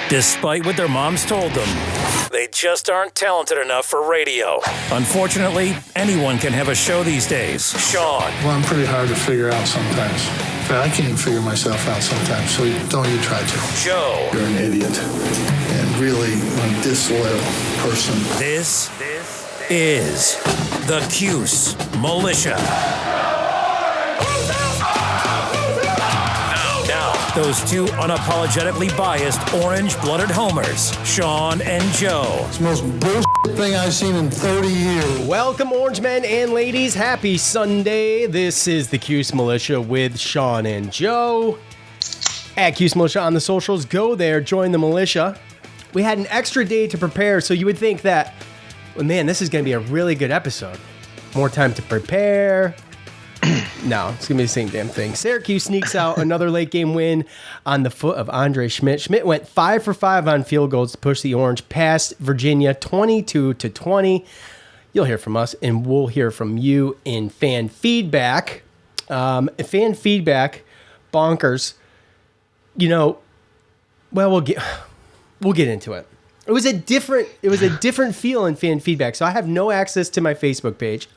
Despite what their moms told them, they just aren't talented enough for radio. Unfortunately, anyone can have a show these days. Sean. Well, I'm pretty hard to figure out sometimes. In fact, I can't even figure myself out sometimes, so don't you try to. Joe. You're an idiot and really a disloyal person. This is the Cuse Militia. Now, those two unapologetically biased orange-blooded homers, Sean and Joe. It's the most bullshit thing I've seen in 30 years. Welcome, orange men and ladies. Happy Sunday. This is the Cuse Militia with Sean and Joe. At Cuse Militia on the socials. Go there, join the militia. We had an extra day to prepare, so you would think that, well, man, this is going to be a really good episode. More time to prepare. No, it's going to be the same damn thing. Syracuse sneaks out another late game win on the foot of Andre Schmidt. Schmidt went 5 for 5 on field goals to push the Orange past Virginia 22-20. You'll hear from us, and we'll hear from you in fan feedback. Fan feedback, bonkers. You know, well, we'll get into it. It was a different feel in fan feedback. So I have no access to my Facebook page.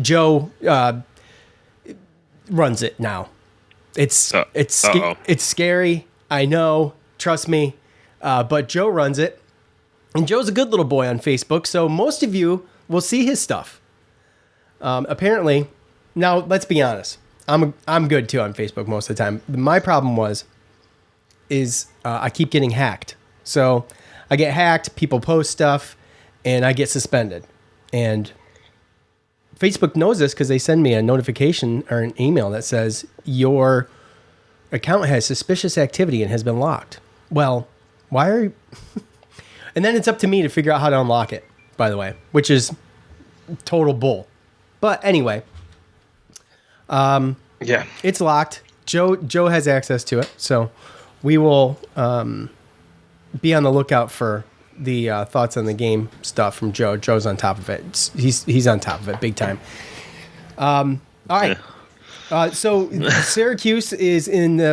Joe runs it now. It's scary. I know. Trust me. But Joe runs it, and Joe's a good little boy on Facebook. So most of you will see his stuff. Apparently, now let's be honest. I'm good too on Facebook most of the time. My problem is I keep getting hacked. So I get hacked, people post stuff, and I get suspended. And Facebook knows this because they send me a notification or an email that says your account has suspicious activity and has been locked. Well, why are you... And then it's up to me to figure out how to unlock it, by the way, which is total bull. But anyway, yeah, it's locked. Joe has access to it, so we will be on the lookout for the thoughts on the game stuff from Joe. Joe's on top of it. He's on top of it big time. All right. So Syracuse is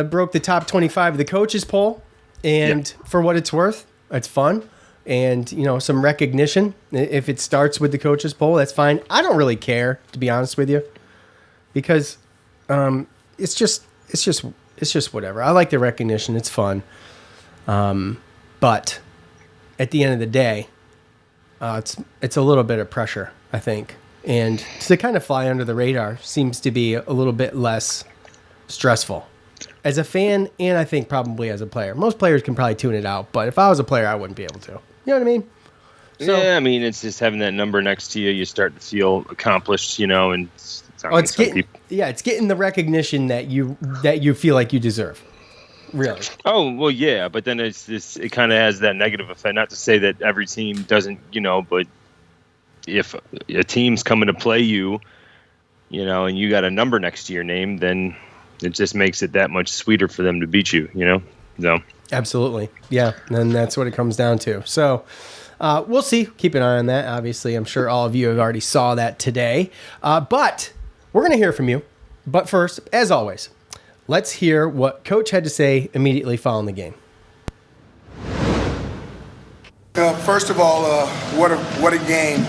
broke the top 25 of the coaches poll, and for what it's worth, it's fun, and some recognition. If it starts with the coaches poll, that's fine. I don't really care, to be honest with you, because it's just whatever. I like the recognition. It's fun. But at the end of the day, it's a little bit of pressure, I think. And to kind of fly under the radar seems to be a little bit less stressful. As a fan, and I think probably as a player. Most players can probably tune it out, but if I was a player, I wouldn't be able to. You know what I mean? So, yeah, I mean, it's just having that number next to you. You start to feel accomplished, and it's getting the recognition that you feel like you deserve. Really? Oh, well, yeah, but then it kind of has that negative effect. Not to say that every team doesn't, but if a team's coming to play you, and you got a number next to your name, then it just makes it that much sweeter for them to beat you, So absolutely, yeah, and that's what it comes down to. So we'll see. Keep an eye on that. Obviously, I'm sure all of you have already saw that today, but we're going to hear from you. But first, as always, let's hear what Coach had to say immediately following the game. First of all, what a game.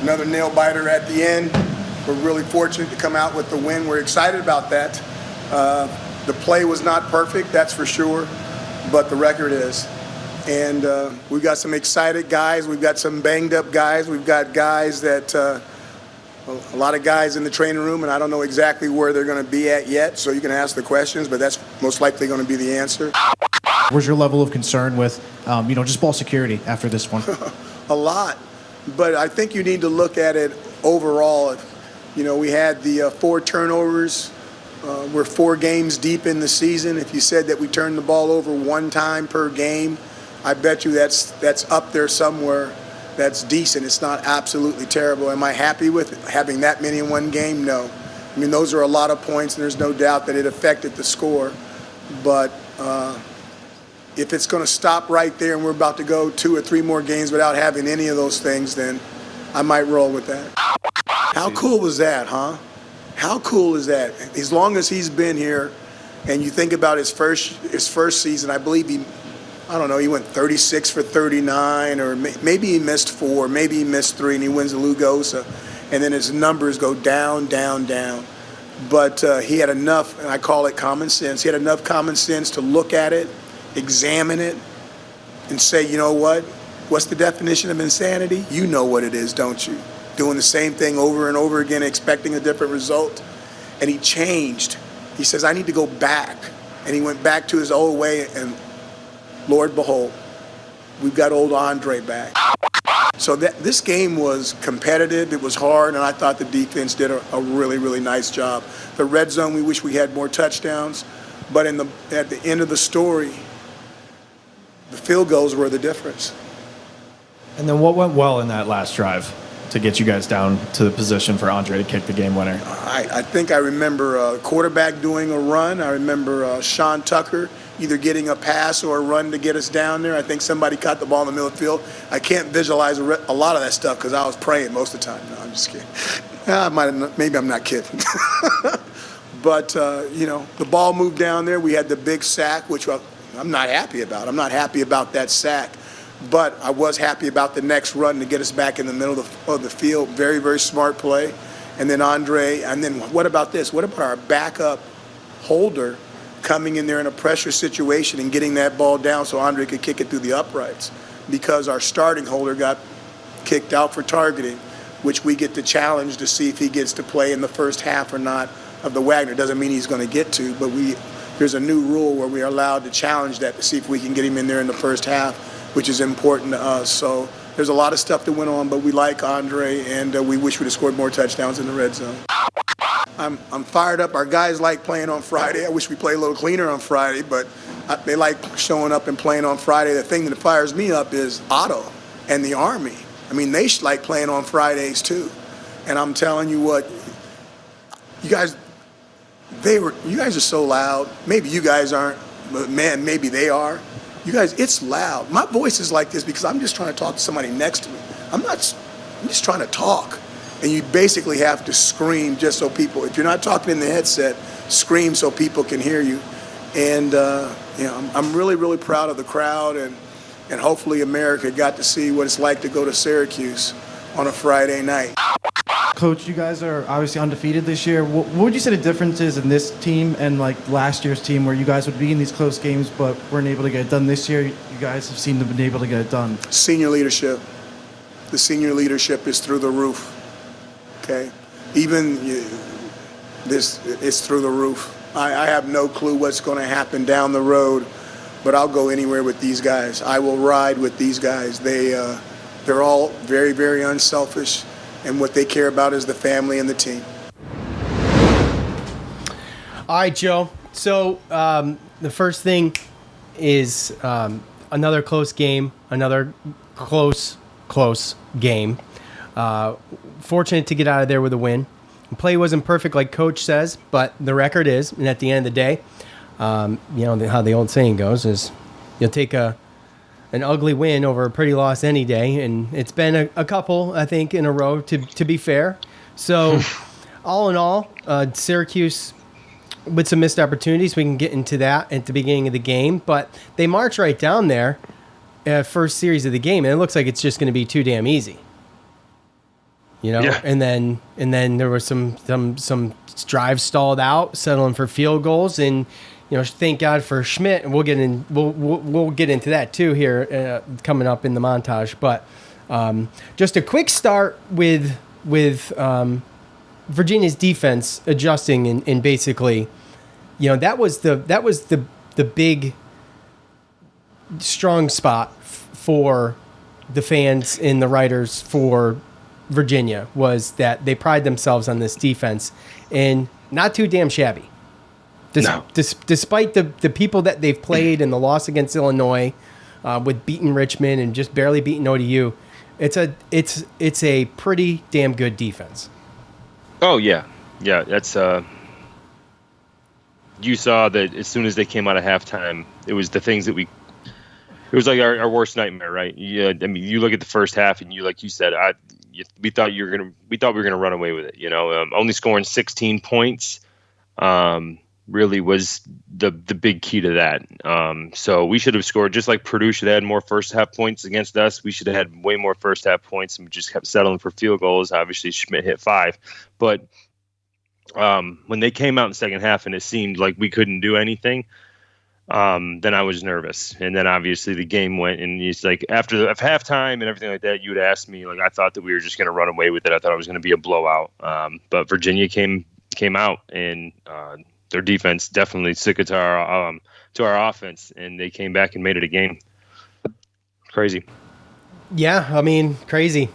Another nail-biter at the end. We're really fortunate to come out with the win. We're excited about that. The play was not perfect, that's for sure, but the record is. And we've got some excited guys. We've got some banged-up guys. We've got guys that... a lot of guys in the training room, and I don't know exactly where they're going to be at yet, so you can ask the questions, but that's most likely going to be the answer. Where's your level of concern with, just ball security after this one? A lot, but I think you need to look at it overall. We had the 4 turnovers. We're 4 games deep in the season. If you said that we turned the ball over 1 time per game, I bet you that's up there somewhere. That's decent. It's not absolutely terrible. Am I happy with having that many in one game? No. I mean, those are a lot of points, and there's no doubt that it affected the score. But if it's going to stop right there and we're about to go 2 or 3 more games without having any of those things, then I might roll with that. How cool was that, huh? How cool is that? As long as he's been here, and you think about his first season, I believe he I don't know, he went 36 for 39, or maybe he missed 4, maybe he missed 3, and he wins the Lugosa. And then his numbers go down, down, down. But he had enough, and I call it common sense, he had enough common sense to look at it, examine it, and say, you know what? What's the definition of insanity? You know what it is, don't you? Doing the same thing over and over again, expecting a different result. And he changed. He says, I need to go back. And he went back to his old way, and Lord behold, we've got old Andre back. So this game was competitive, it was hard, and I thought the defense did a really, really nice job. The red zone, we wish we had more touchdowns, but at the end of the story, the field goals were the difference. And then what went well in that last drive to get you guys down to the position for Andre to kick the game winner? I think I remember a quarterback doing a run. I remember Sean Tucker either getting a pass or a run to get us down there. I think somebody caught the ball in the middle of the field. I can't visualize a lot of that stuff because I was praying most of the time. No, I'm just kidding. Maybe I'm not kidding. But, the ball moved down there. We had the big sack, which I'm not happy about. I'm not happy about that sack. But I was happy about the next run to get us back in the middle of the field. Very, very smart play. And then Andre, and then what about this? What about our backup holder coming in there in a pressure situation and getting that ball down so Andre could kick it through the uprights? Because our starting holder got kicked out for targeting, which we get to challenge to see if he gets to play in the first half or not of the Wagner. Doesn't mean he's going to get to, but there's a new rule where we are allowed to challenge that to see if we can get him in there in the first half, which is important to us. So there's a lot of stuff that went on, but we like Andre, and we wish we'd have scored more touchdowns in the red zone. I'm fired up. Our guys like playing on Friday. I wish we played a little cleaner on Friday, but they like showing up and playing on Friday. The thing that fires me up is Otto and the Army. I mean, they like playing on Fridays too. And I'm telling you what, you guys are so loud. Maybe you guys aren't, but man, maybe they are. You guys, it's loud. My voice is like this because I'm just trying to talk to somebody next to me. I'm just trying to talk. And you basically have to scream just so people, if you're not talking in the headset, scream so people can hear you. And, I'm really, really proud of the crowd, and hopefully America got to see what it's like to go to Syracuse on a Friday night. Coach, you guys are obviously undefeated this year. What would you say the difference is in this team and like last year's team, where you guys would be in these close games but weren't able to get it done this year? You guys have seemed to have been able to get it done. Senior leadership. The senior leadership is through the roof. Okay? It's through the roof. I have no clue what's going to happen down the road, but I'll go anywhere with these guys. I will ride with these guys. They're all very, very unselfish, and what they care about is the family and the team. All right, Joe. So the first thing is another close game, another close game. Fortunate to get out of there with a win. The play wasn't perfect like Coach says, but the record is, and at the end of the day, how the old saying goes is you'll take an ugly win over a pretty loss any day, and it's been a couple, I think, in a row, to be fair. So all in all, Syracuse with some missed opportunities. We can get into that at the beginning of the game, but they march right down there first series of the game, and it looks like it's just going to be too damn easy. Yeah. And then there was some drives stalled out, settling for field goals, and thank God for Schmidt, and we'll get into that too here coming up in the montage. But just a quick start with Virginia's defense adjusting and basically, that was the big strong spot for the fans and the writers for Virginia, was that they pride themselves on this defense, and not too damn shabby. Despite the people that they've played and the loss against Illinois, with beating Richmond and just barely beating ODU, it's a pretty damn good defense. Oh yeah, that's you saw that as soon as they came out of halftime, it was the things that it was like our worst nightmare, right? Yeah, I mean, you look at the first half, and like you said, we thought we were gonna run away with it. Only scoring 16 points. really was the big key to that. So we should have scored, just like Purdue should have had more first half points against us. We should have had way more first half points, and we just kept settling for field goals. Obviously, Schmidt hit 5, but when they came out in the second half and it seemed like we couldn't do anything, then I was nervous. And then obviously the game went, and it's like after halftime and everything like that, you would ask me, like, I thought that we were just going to run away with it. I thought it was going to be a blowout. But Virginia came out, and their defense definitely stuck it to our offense, and they came back and made it a game. Crazy. Yeah, I mean, crazy.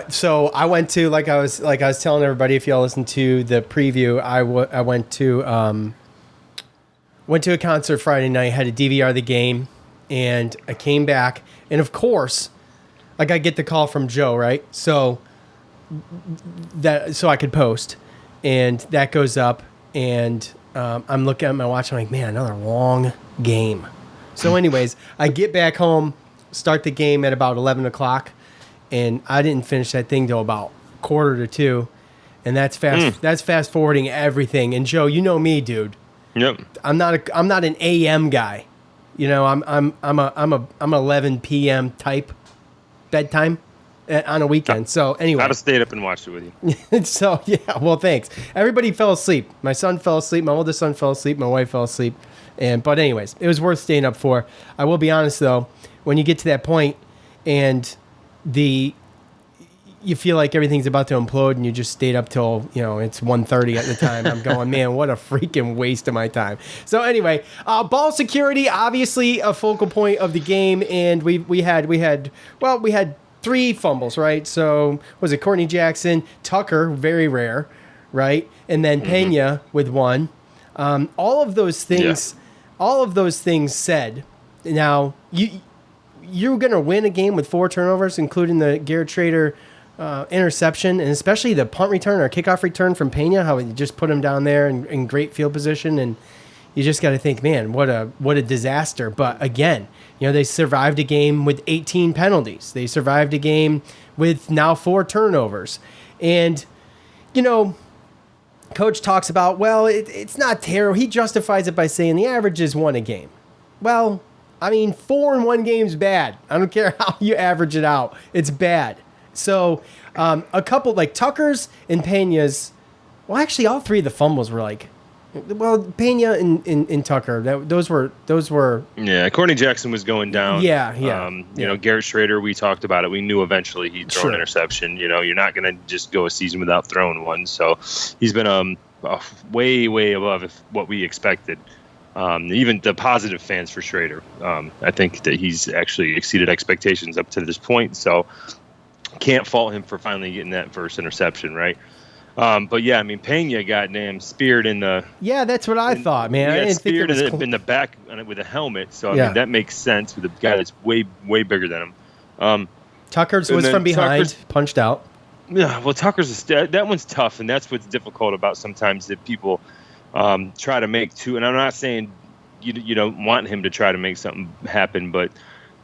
So I went to, like I was telling everybody, if y'all listen to the preview, I went to a concert Friday night, had to DVR the game, and I came back, and of course, like, I get the call from Joe, right? So I could post, and that goes up, and I'm looking at my watch, I'm like, man, another long game. So anyways, I get back home, start the game at about 11 o'clock, and I didn't finish that thing till about 1:45, and that's fast forwarding everything. And Joe, you know me, dude. Yep. I'm not an AM guy. You know, I'm a 11 p.m. type bedtime on a weekend. So anyway, I'd have stayed up and watched it with you. So yeah, well, thanks. Everybody fell asleep. My son fell asleep. My oldest son fell asleep. My wife fell asleep. But anyways, it was worth staying up for. I will be honest though, when you get to that point and you feel like everything's about to implode, and you just stayed up till, it's 1:30 at the time. I'm going, man, what a freaking waste of my time. So anyway, ball security, obviously a focal point of the game, and we had 3 fumbles, right? So was it Courtney Jackson, Tucker, very rare, right, and then Pena with 1. All of those things said. Now you're gonna win a game with 4 turnovers, including the Garrett Schrader interception, and especially the punt return or kickoff return from Pena, how he just put him down there in great field position, and you just got to think, man, what a disaster. But again, they survived a game with 18 penalties. They survived a game with now 4 turnovers, and Coach talks about, well, it's not terrible. He justifies it by saying the average is 1 a game. Well, I mean, 4 in 1 game's bad. I don't care how you average it out. It's bad. So a couple, like Tucker's and Pena's, well, actually all 3 of the fumbles were Pena and Tucker, those were. Yeah, Courtney Jackson was going down. Yeah. Garrett Schrader, we talked about it. We knew eventually he'd throw an interception. You're not going to just go a season without throwing one. So he's been way, way above what we expected. Even the positive fans for Schrader. I think that he's actually exceeded expectations up to this point. So can't fault him for finally getting that first interception, right? But yeah, I mean, Pena got damn speared in the. Yeah, that's what I thought, man. He I got didn't think speared it was in the back with a helmet. So I mean, that makes sense with a guy that's way, way bigger than him. Tucker's was from behind, punched out. Yeah, well, Tucker's that one's tough, and that's what's difficult about sometimes that people try to make two. And I'm not saying you don't want him to try to make something happen, but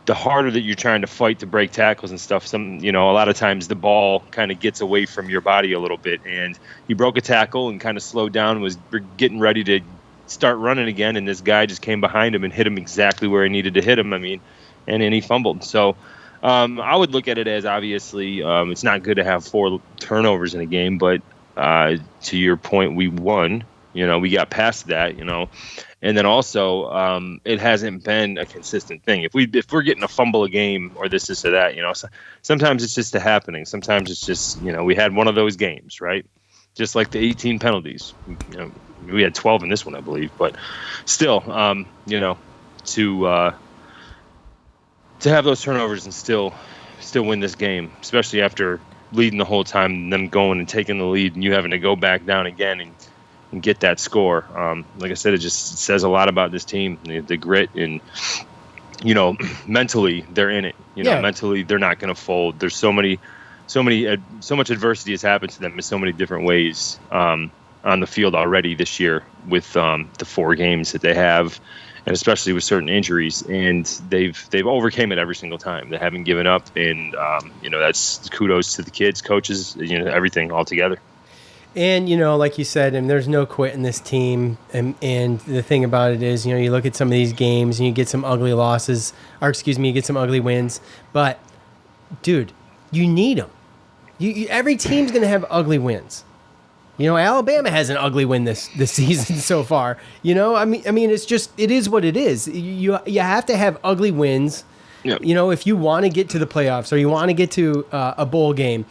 the harder that you're trying to fight to break tackles and stuff, a lot of times the ball kind of gets away from your body a little bit. And he broke a tackle and kind of slowed down, was getting ready to start running again, and this guy just came behind him and hit him exactly where he needed to hit him. I mean, and then he fumbled. So I would look at it as, obviously, it's not good to have 4 turnovers in a game, but to your point, we won. We got past that, and then also it hasn't been a consistent thing. If we're getting a fumble a game or this or that, sometimes it's just a happening. Sometimes it's just, we had one of those games, right? Just like the 18 penalties. We had 12 in this one, I believe, but still, to have those turnovers and still win this game, especially after leading the whole time and them going and taking the lead and you having to go back down again and get that score. Like I said, it just says a lot about this team, the grit, and mentally they're in it. Mentally they're not going to fold. There's so much adversity has happened to them in so many different ways on the field already this year with the 4 games that they have, and especially with certain injuries. And they've overcame it every single time. They haven't given up, and that's kudos to the kids, coaches, everything all together. And, like you said, and there's no quit in this team. And the thing about it is, you look at some of these games and you get some ugly losses, you get some ugly wins. But, dude, you need them. Every team's going to have ugly wins. Alabama has an ugly win this season so far. I mean, it is what it is. You have to have ugly wins. Yep. If you want to get to the playoffs or you want to get to a bowl game,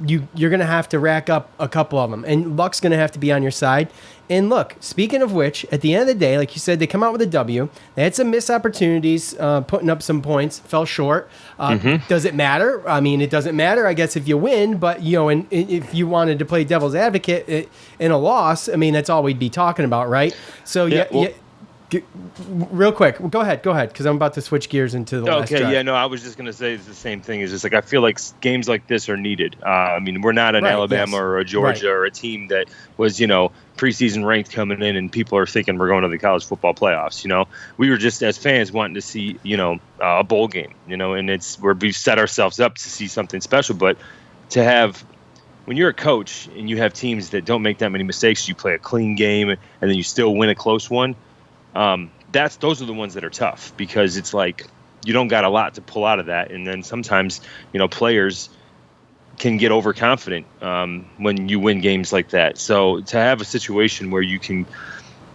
you're going to have to rack up a couple of them, and luck's going to have to be on your side. And look, speaking of which, at the end of the day, like you said, they come out with a W. They had some missed opportunities, putting up some points, fell short. Does it matter? I mean, it doesn't matter, I guess, if you win. But and if you wanted to play devil's advocate in a loss, I mean, that's all we'd be talking about, right? So real quick, go ahead, because I'm about to switch gears into the last drive. Okay, yeah, no, I was just going to say it's the same thing. It's just like I feel like games like this are needed. I mean, we're not an Alabama or a Georgia or a team that was, preseason ranked coming in and people are thinking we're going to the college football playoffs. We were just as fans wanting to see, a bowl game, and it's where we've set ourselves up to see something special. But to have, when you're a coach and you have teams that don't make that many mistakes, you play a clean game and then you still win a close one. Those are the ones that are tough because it's like you don't got a lot to pull out of that, and then sometimes players can get overconfident when you win games like that. So to have a situation where you can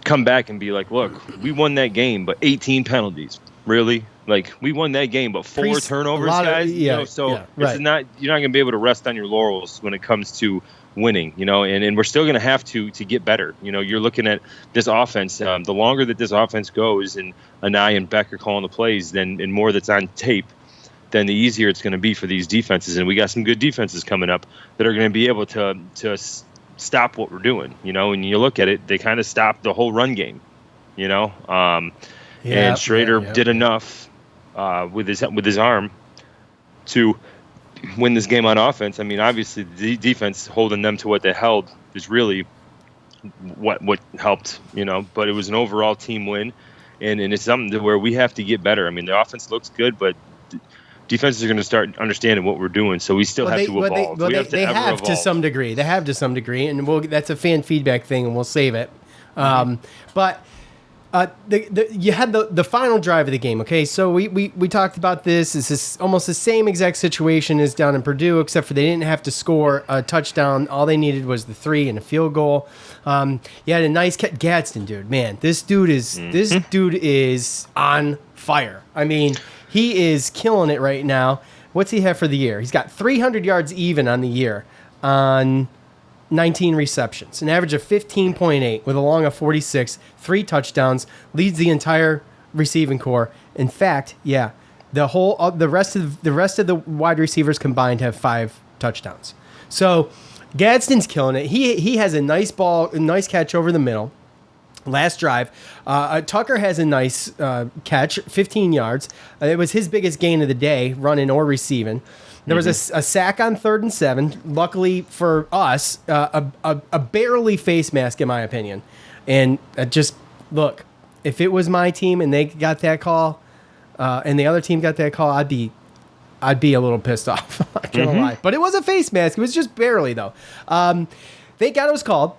come back and be like, look, we won that game, but 18 penalties, really? Like we won that game, but 4 turnovers, guys. It's not, you're not going to be able to rest on your laurels when it comes to winning, and we're still going to have to get better. You're looking at this offense. The longer that this offense goes and Anai and Beck are calling the plays, and more that's on tape, then the easier it's going to be for these defenses. And we got some good defenses coming up that are going to be able to stop what we're doing. When you look at it, they kind of stopped the whole run game. And Schrader did enough with his arm to win this game on offense. I mean, obviously the defense holding them to what they held is really what helped, but it was an overall team win, and it's something to where we have to get better. I mean, the offense looks good, but defenses are going to start understanding what we're doing, so we still have to evolve. They have to some degree. They have to some degree, and that's a fan feedback thing, and we'll save it. But you had the final drive of the game. Okay, so we talked about this. This is almost the same exact situation as down in Purdue, except for they didn't have to score a touchdown. All they needed was the 3 and a field goal. You had a nice Gadsden, dude. Man, this dude is on fire. I mean, he is killing it right now. What's he have for the year? He's got 300 yards even on the year on 19 receptions, an average of 15.8 with a long of 46, 3 touchdowns, leads the entire receiving corps. In fact, the rest of the wide receivers combined have 5 touchdowns. So Gadsden's killing it. He has a nice catch over the middle. Last drive, Tucker has a nice catch, 15 yards. It was his biggest gain of the day, running or receiving. There was a sack on 3rd and 7. Luckily for us, a barely face mask, in my opinion. And just look, if it was my team and they got that call, and the other team got that call, I'd be a little pissed off. I'm not gonna lie, but it was a face mask. It was just barely though. Thank God it was called.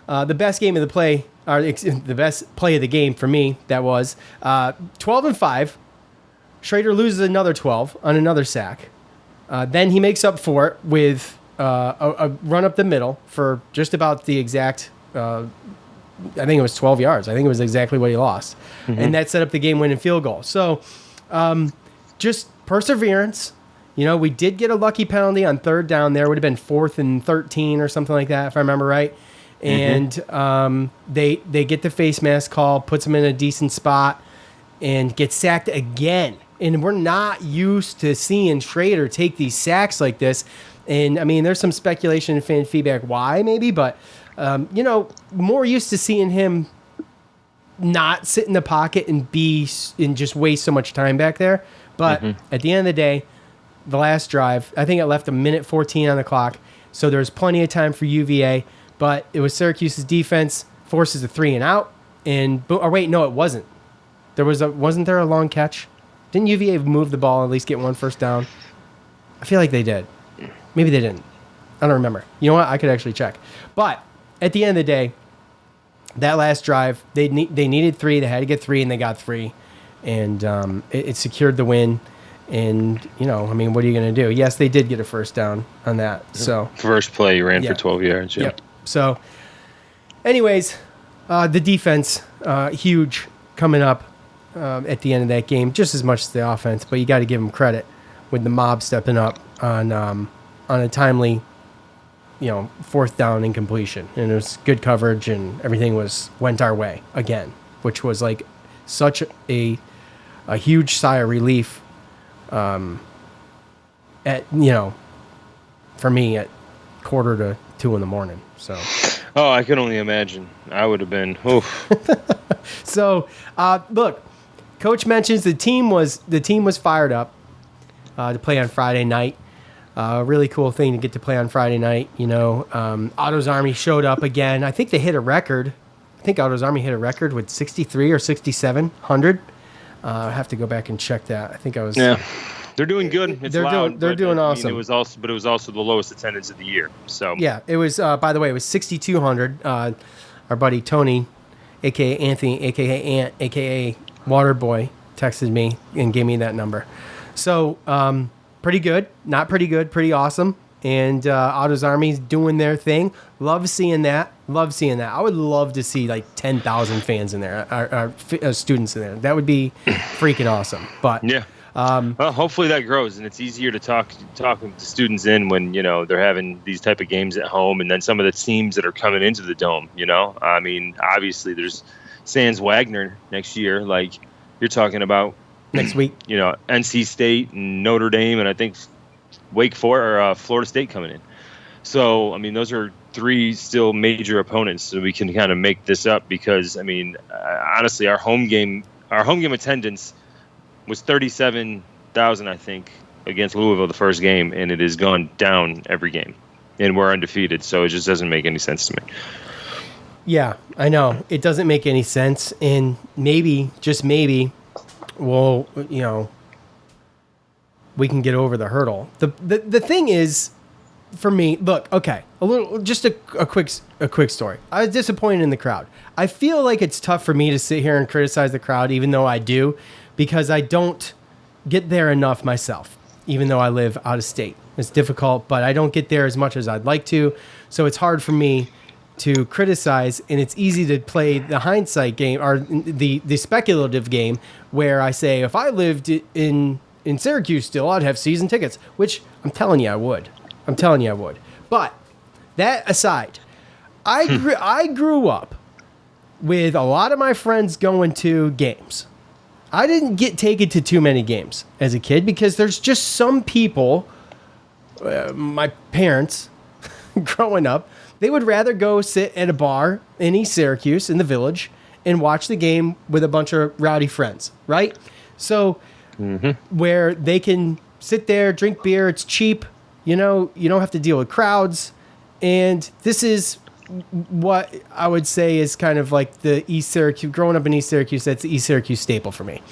The best game of the play, or the best play of the game for me, that was 12 and 5. Schrader loses another 12 on another sack. Then he makes up for it with a run up the middle for just about the exact, I think it was 12 yards. I think it was exactly what he lost. And that set up the game-winning field goal. So just perseverance. We did get a lucky penalty on 3rd down there. It would have been 4th and 13 or something like that, if I remember right. And they get the face mask call, puts them in a decent spot, and get sacked again. And we're not used to seeing Schrader take these sacks like this. And, I mean, there's some speculation and fan feedback why, maybe. But, more used to seeing him not sit in the pocket and just waste so much time back there. But at the end of the day, the last drive, I think it left 1:14 on the clock. So there's plenty of time for UVA. But it was Syracuse's defense, forces a 3 and out. And, or wait, no, it wasn't. Wasn't there a long catch? Didn't UVA move the ball and at least get 1 first down? I feel like they did. Maybe they didn't. I don't remember. You know what? I could actually check. But at the end of the day, that last drive, they needed 3. They had to get 3, and they got 3. And it secured the win. And, I mean, what are you going to do? Yes, they did get a first down on that. So first play, you ran for 12 yards. Yeah. Yep. So, anyways, the defense, huge coming up at the end of that game, just as much as the offense. But you got to give them credit with the mob stepping up on a timely, 4th down incompletion. And it was good coverage, and everything went our way again, which was like such a huge sigh of relief. For me at 1:45 in the morning. So. Oh, I can only imagine. I would have been. Oof. So, look, Coach mentions the team was fired up to play on Friday night. Really cool thing to get to play on Friday night. Otto's Army showed up again. I think they hit a record. I think Otto's Army hit a record with 63 or 6,700. I have to go back and check that. I think I was. Yeah, they're doing good. It's loud. They're doing awesome. It was also the lowest attendance of the year. So yeah, it was. By the way, it was 6,200. Our buddy Tony, aka Anthony, aka Ant, aka Waterboy, texted me and gave me that number. So pretty good, not pretty good, pretty awesome. And Otto's Army's doing their thing. Love seeing that. I would love to see like 10,000 fans in there, our students in there. That would be freaking awesome. But yeah, well, hopefully that grows, and it's easier to talk the students in when they're having these type of games at home, and then some of the teams that are coming into the dome. I mean, obviously there's Sans Wagner next year. Like you're talking about next week. NC State and Notre Dame, and I think Florida State coming in. So, I mean, those are 3 still major opponents, so we can kind of make this up because, I mean, honestly, our home game attendance was 37,000, I think, against Louisville the first game, and it has gone down every game, and we're undefeated, so it just doesn't make any sense to me. Yeah, I know. It doesn't make any sense, and maybe, just maybe, we'll, we can get over the hurdle. The thing is, for me, look, okay, a quick story. I was disappointed in the crowd. I feel like it's tough for me to sit here and criticize the crowd, even though I do, because I don't get there enough myself, even though I live out of state. It's difficult, but I don't get there as much as I'd like to, so it's hard for me to criticize, and it's easy to play the hindsight game, or the speculative game, where I say, if I lived in Syracuse still, I'd have season tickets, which I'm telling you I would. But that aside, I grew up with a lot of my friends going to games. I didn't get taken to too many games as a kid because there's just some people, my parents, growing up, they would rather go sit at a bar in East Syracuse in the Village and watch the game with a bunch of rowdy friends, right? So where they can sit there, drink beer, it's cheap, you don't have to deal with crowds. And this is what I would say is kind of like the East Syracuse, growing up in East Syracuse, that's the East Syracuse staple for me.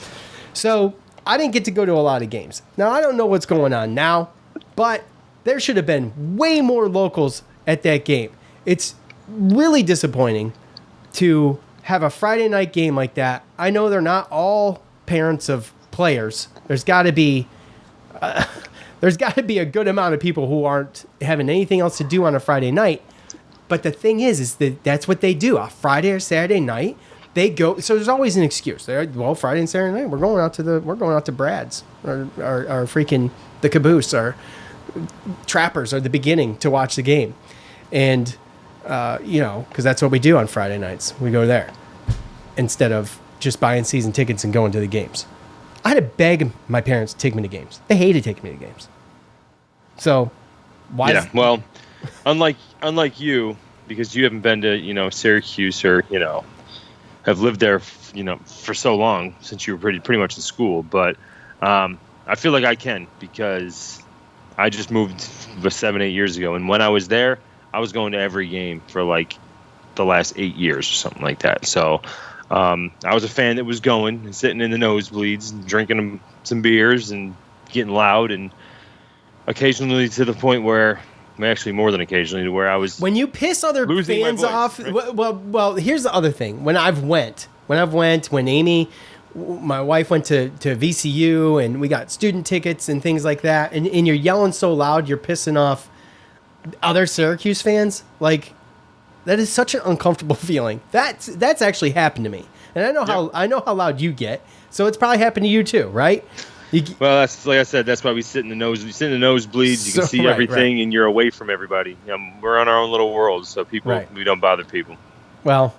So I didn't get to go to a lot of games. Now, I don't know what's going on now, but there should have been way more locals at that game. It's really disappointing to have a Friday night game like that. I know they're not all parents of players. There's got to be a good amount of people who aren't having anything else to do on a Friday night. But the thing is that that's what they do. A Friday or Saturday night, they go. So there's always an excuse. Well, Friday and Saturday night, we're going out to Brad's or freaking the Caboose or Trappers or the Beginning to watch the game, and because that's what we do on Friday nights. We go there instead of just buying season tickets and going to the games. I had to beg my parents to take me to games. They hated taking me to games. So why? Yeah, well, unlike you, because you haven't been to Syracuse or have lived there for so long since you were pretty much in school. But I feel like I can because I just moved 7-8 years ago, and when I was there, I was going to every game for like the last 8 years or something like that. So. I was a fan that was going and sitting in the nosebleeds and drinking some beers and getting loud and occasionally to the point where actually more than occasionally, to where I was when you piss other losing fans my voice, off. right? Well, here's the other thing. When Amy, my wife went to VCU and we got student tickets and things like that, and you're yelling so loud, you're pissing off other Syracuse fans. Like, that is such an uncomfortable feeling. That's actually happened to me, and I know how loud you get, so it's probably happened to you too, right? Well, that's like I said. That's why we sit in the nose. We sit in the nosebleeds. You can see everything, and you're away from everybody. We're on our own little world, so we don't bother people. Well,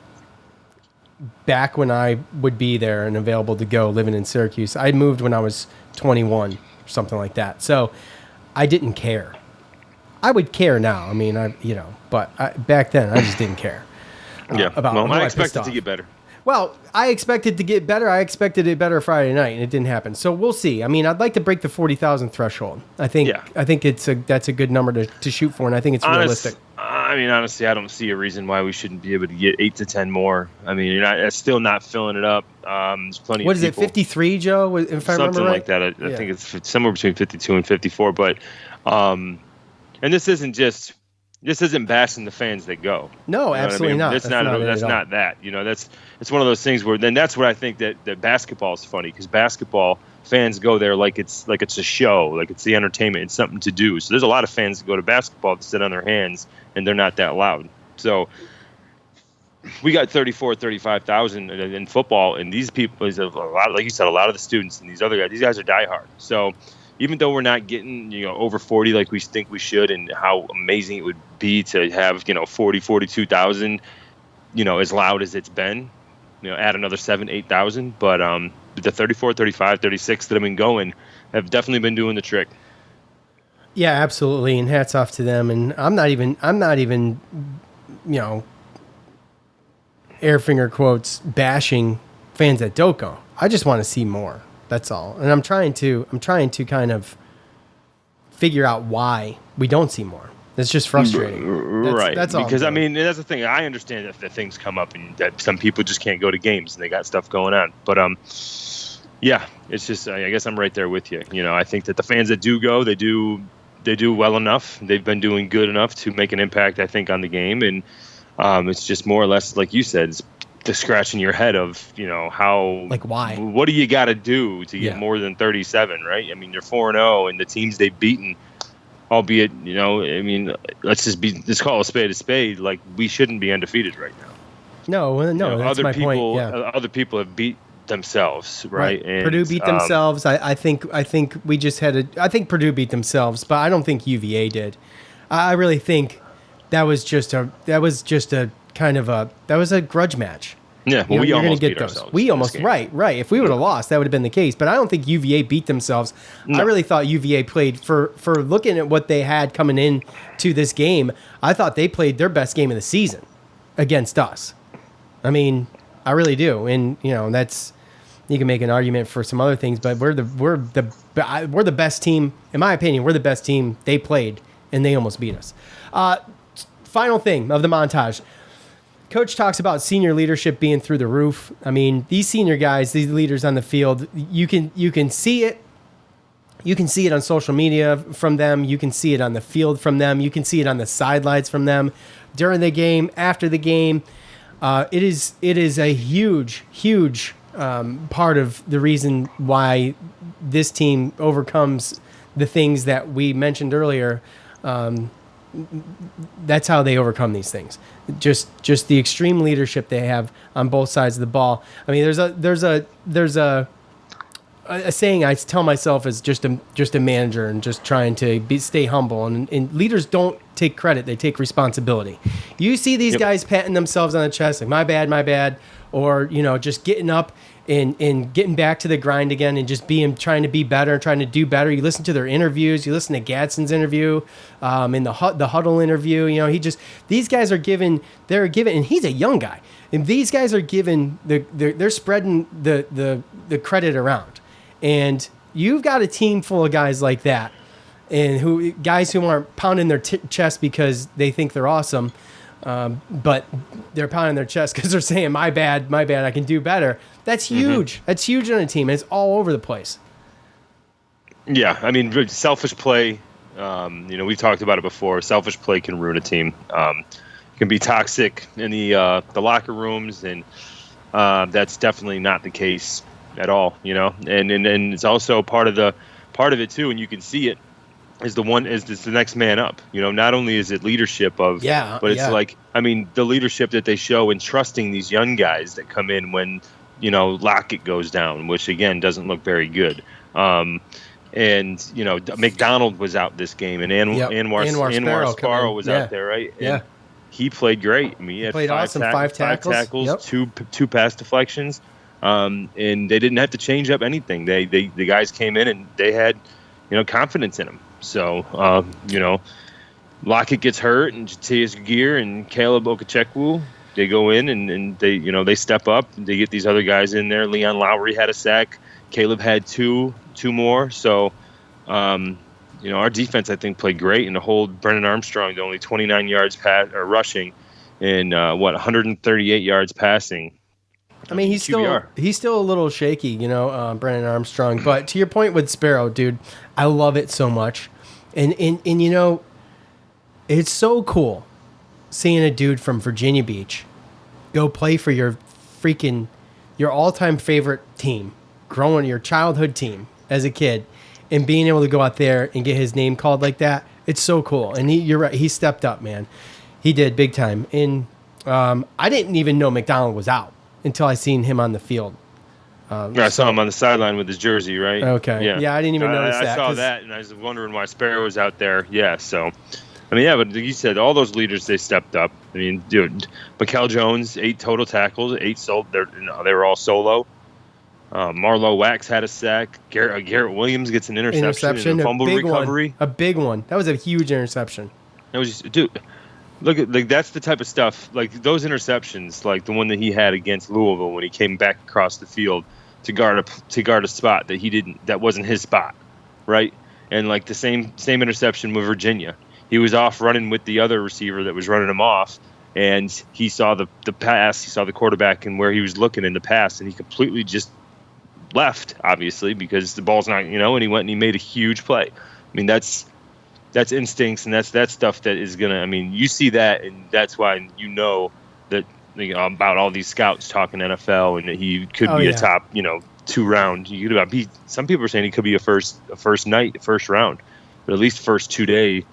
back when I would be there and available to go, living in Syracuse, I moved when I was 21 or something like that. So I didn't care. I would care now. I mean, but back then I just didn't care. I expect it to get better. Well, I expected to get better. I expected it better Friday night, and it didn't happen. So we'll see. I mean, I'd like to break the 40,000 threshold. I think that's a good number to shoot for, and I think it's realistic. I mean, honestly, I don't see a reason why we shouldn't be able to get 8 to 10 more. I mean, it's still not filling it up. There's plenty. What of is it? 53, Joe? If I remember right, something like that. I think it's somewhere between 52 and 54. But, and this isn't bashing the fans that go. No, absolutely not. That's not that. It's one of those things where then that's where I think that basketball is funny, because basketball fans go there like it's a show, like it's the entertainment, it's something to do. So there's a lot of fans that go to basketball that sit on their hands and they're not that loud. So we got 35,000 in football, and these people is a lot, like you said, a lot of the students and these guys are diehard. So even though we're not getting, over 40 like we think we should, and how amazing it would be to have, 42,000, as loud as it's been, add another 8,000. But the 34, 35, 36 that have been going have definitely been doing the trick. Yeah, absolutely. And hats off to them. And I'm not even, air finger quotes, bashing fans that don't go. I just want to see more. That's all. And I'm trying to kind of figure out why we don't see more. It's just frustrating. Right. That's all. Because, I mean, that's the thing. I understand that things come up and that some people just can't go to games and they got stuff going on. But, yeah, it's just, I guess I'm right there with you. I think that the fans that do go, they do well enough. They've been doing good enough to make an impact, I think, on the game. And it's just more or less, like you said, it's the scratching your head of, how, like, why, what do you got to do to get more than 37, right? I mean, they're 4-0, and the teams they've beaten, albeit, I mean, let's call a spade. Like, we shouldn't be undefeated right now. No, that's my point. Yeah. Other people have beat themselves, right? And Purdue beat themselves. I think we just had I think Purdue beat themselves, but I don't think UVA did. I really think that was just a grudge match. Yeah, well, we almost beat ourselves. We almost, right. If we would have lost, that would have been the case. But I don't think UVA beat themselves. No. I really thought UVA played, for looking at what they had coming in to this game, I thought they played their best game of the season against us. I mean, I really do. And, that's, you can make an argument for some other things, but we're the best team, in my opinion. We're the best team they played, and they almost beat us. Final thing of the montage. Coach talks about senior leadership being through the roof. I mean, these senior guys, these leaders on the field, you can see it. You can see it on social media from them. You can see it on the field from them. You can see it on the sidelines from them during the game, after the game. It is a huge part of the reason why this team overcomes the things that we mentioned earlier. That's how they overcome these things. Just the extreme leadership they have on both sides of the ball. I mean, there's a saying I tell myself as just a manager and just trying to stay humble. And leaders don't take credit; they take responsibility. You see these guys patting themselves on the chest, like my bad, or just getting up and getting back to the grind again and just trying to be better and trying to do better. You listen to their interviews. You listen to Gadsden's interview, in the huddle interview. These guys are given, and he's a young guy. And these guys are given, they're spreading the credit around. And you've got a team full of guys like that, and guys who aren't pounding their chest because they think they're awesome, but they're pounding their chest because they're saying, my bad, I can do better. That's huge. Mm-hmm. That's huge on a team. It's all over the place. Yeah, I mean, selfish play We've talked about it before. Selfish play can ruin a team. It can be toxic in the locker rooms, and that's definitely not the case at all. And it's also part of it too, and you can see it. Is the next man up. Not only is it leadership but it's the leadership that they show in trusting these young guys that come in when, Lockett goes down, which again doesn't look very good. And McDonald was out this game, and Anwar Sparrow was out there, right? And he played great. I mean, he had played awesome. 5 tackles, two pass deflections, and they didn't have to change up anything. The guys came in and they had confidence in him. So, Lockett gets hurt, and Jatius Gear and Caleb Okechekwu, they go in and they step up. They get these other guys in there. Leon Lowry had a sack. Caleb had two more. So, our defense, I think, played great, and to hold Brennan Armstrong to only 29 yards rushing and 138 yards passing. I mean, he's still a little shaky, Brennan Armstrong. But to your point with Sparrow, dude, I love it so much. And it's so cool seeing a dude from Virginia Beach go play for your all-time favorite team, growing your childhood team as a kid, and being able to go out there and get his name called like that. It's so cool. And you're right, he stepped up, man. He did big time. And I didn't even know McDonald was out until I seen him on the field. I saw him on the sideline with his jersey, right? Okay. Yeah, I didn't even notice that. I saw that, and I was wondering why Sparrow was out there. Yeah, so, but like you said, all those leaders, they stepped up. I mean, dude, Mikel Jones, 8 total tackles, 8 solo. They were all solo. Marlowe Wax had a sack. Garrett Williams gets an interception and a fumble recovery. A big one. That was a huge interception. It was just, dude. Look at that's the type of stuff, like those interceptions, like the one that he had against Louisville when he came back across the field to guard a spot that wasn't his spot, right? And like the same interception with Virginia, he was off running with the other receiver that was running him off, and he saw the pass, he saw the quarterback and where he was looking in the pass, and he completely just left, obviously, because the ball's not, and he went and he made a huge play. I mean, that's instincts, and that's stuff that is gonna. I mean, you see that, and that's why that about all these scouts talking NFL, and that he could be a top, 2 round. Some people are saying he could be a first round, but at least first 2-day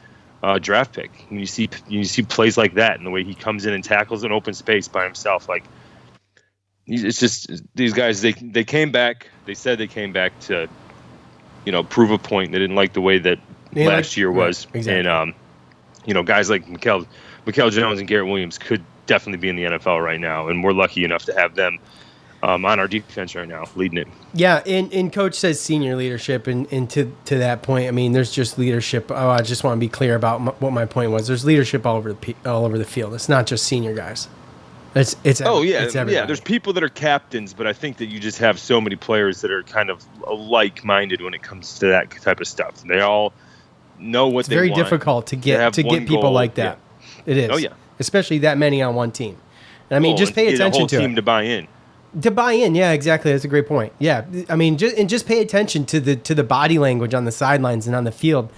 draft pick. And you see plays like that, and the way he comes in and tackles an open space by himself, like it's just these guys. They came back. They said they came back to, prove a point. They didn't like the way that last year was. Right, exactly. And guys like Mikel Jones and Garrett Williams could definitely be in the NFL right now, and we're lucky enough to have them on our defense right now, leading it. Yeah, and Coach says senior leadership, and to that point, I mean, there's just leadership. Oh, I just want to be clear about what my point was. There's leadership all over the field. It's not just senior guys. It's everybody. There's people that are captains, but I think that you just have so many players that are kind of like-minded when it comes to that type of stuff. They all know what they want. It's very difficult to get people like that. Yeah. It is. Oh yeah, especially that many on one team. And I mean, just pay attention the whole to team it. to buy in. To buy in, yeah, exactly. That's a great point. Yeah, I mean, just pay attention to the body language on the sidelines and on the field.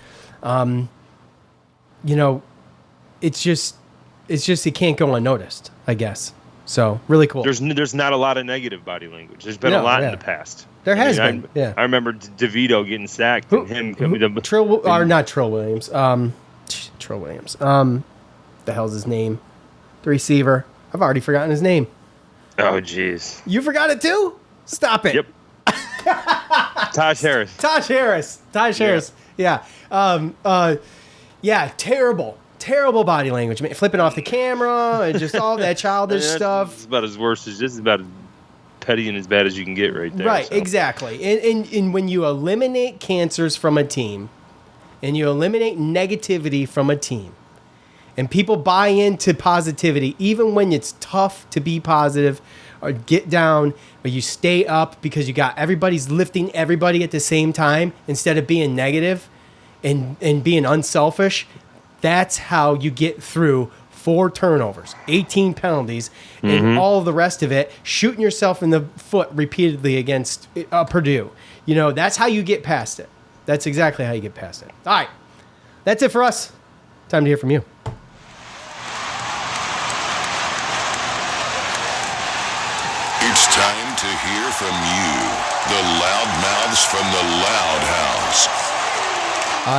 It's just it can't go unnoticed, I guess. So really cool. There's not a lot of negative body language. There's been a lot in the past. There has been. I remember DeVito getting sacked and him. Not Trill Williams. Trill Williams. The hell's his name? The receiver. I've already forgotten his name. Oh, jeez. You forgot it too? Stop it. Yep. Taj Harris. Yeah. Terrible body language. Flipping off the camera and just all that childish stuff. It's about as worse as just about as petty and as bad as you can get right there. Right, so. Exactly. And when you eliminate cancers from a team and you eliminate negativity from a team and people buy into positivity, even when it's tough to be positive or get down, but you stay up because you got everybody's lifting everybody at the same time instead of being negative and being unselfish, that's how you get through 4 turnovers, 18 penalties, and all of the rest of it, shooting yourself in the foot repeatedly against Purdue. That's how you get past it. That's exactly how you get past it. All right. That's it for us. Time to hear from you. It's time to hear from you, the loudmouths from the Loud House.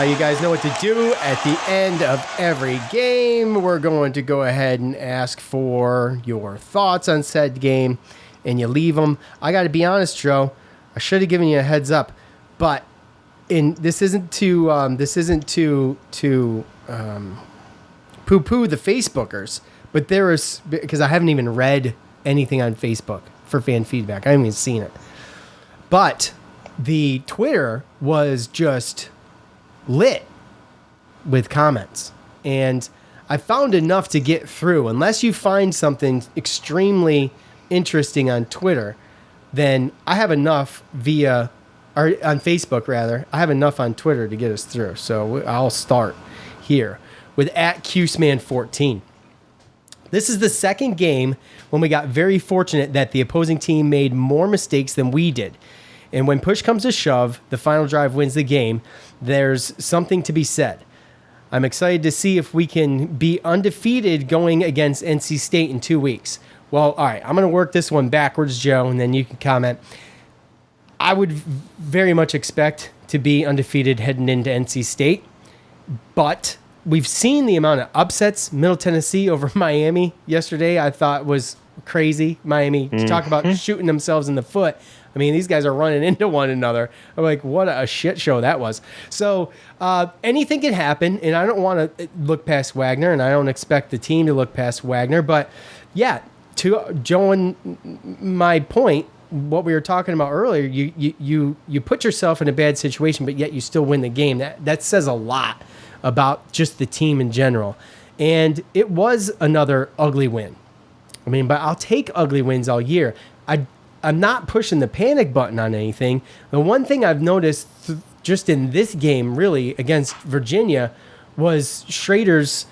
You guys know what to do at the end of every game. We're going to go ahead and ask for your thoughts on said game, and you leave them. I got to be honest, Joe. I should have given you a heads up, but this isn't to poo-poo the Facebookers, but there is, because I haven't even read anything on Facebook for fan feedback. I haven't even seen it. But the Twitter was just lit with comments. And I found enough to get through. Unless you find something extremely interesting on Twitter, then I have enough on Facebook rather. I have enough on Twitter to get us through. So I'll start here with @CuseMan14. This is the second game when we got very fortunate that the opposing team made more mistakes than we did. And when push comes to shove, the final drive wins the game. There's something to be said. I'm excited to see if we can be undefeated going against NC State in 2 weeks. Well, all right, I'm going to work this one backwards, Joe, and then you can comment. I would very much expect to be undefeated heading into NC State, but we've seen the amount of upsets. Middle Tennessee over Miami yesterday, I thought was crazy. Miami, talk about shooting themselves in the foot. I mean, these guys are running into one another. I'm like, what a shit show that was. So anything can happen, and I don't want to look past Wagner, and I don't expect the team to look past Wagner. But, yeah, to Joe and my point, what we were talking about earlier, you put yourself in a bad situation, but yet you still win the game. That says a lot about just the team in general. And it was another ugly win. I mean, but I'll take ugly wins all year. I'm not pushing the panic button on anything. The one thing I've noticed just in this game, really, against Virginia, was Schrader's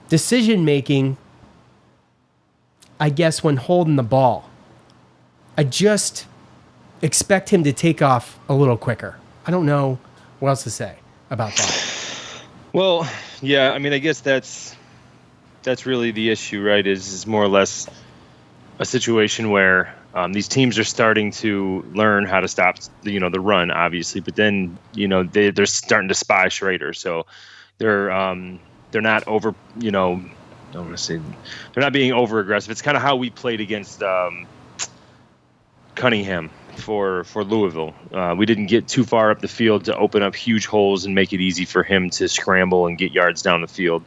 decision-making, I guess, when holding the ball. I just expect him to take off a little quicker. I don't know what else to say about that. Well, yeah, I mean, I guess that's really the issue, right? Is more or less a situation where these teams are starting to learn how to stop, the run, obviously, but then they're starting to spy Schrader, so they're not over, I don't want to say they're not being over aggressive. It's kind of how we played against Cunningham for Louisville. We didn't get too far up the field to open up huge holes and make it easy for him to scramble and get yards down the field.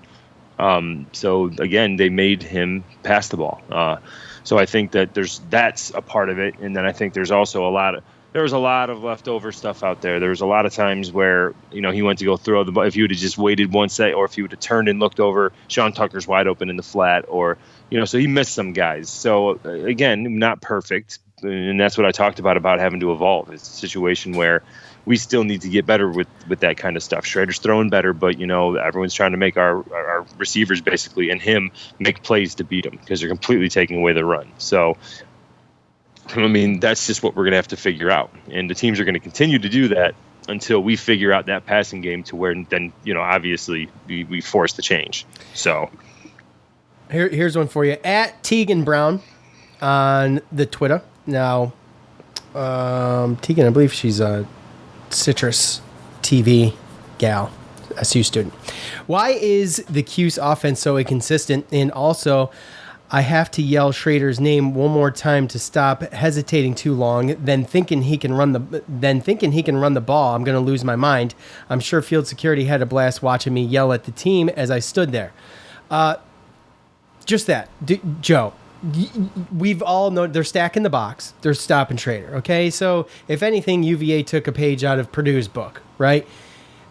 So again, they made him pass the ball. So I think that that's a part of it, and then I think there's also there was a lot of leftover stuff out there. There was a lot of times where he went to go throw the ball. If he would have just waited one second, or if he would have turned and looked over, Sean Tucker's wide open in the flat, or so he missed some guys. So again, not perfect, and that's what I talked about having to evolve. It's a situation where we still need to get better with that kind of stuff. Schrader's throwing better, but everyone's trying to make our receivers basically and him make plays to beat them because they're completely taking away the run. So, I mean, that's just what we're going to have to figure out. And the teams are going to continue to do that until we figure out that passing game to where then, obviously we force the change. So here's one for you. @Tegan Brown on the Twitter. Now, Tegan, I believe she's a Citrus TV gal, SU student. Why is the Cuse offense so inconsistent? And also, I have to yell Schrader's name one more time to stop hesitating too long, then thinking he can run the ball. I'm going to lose my mind. I'm sure field security had a blast watching me yell at the team as I stood there. Just that, Joe. We've all known they're stacking the box. They're stopping Schrader. Okay, so if anything, UVA took a page out of Purdue's book, right?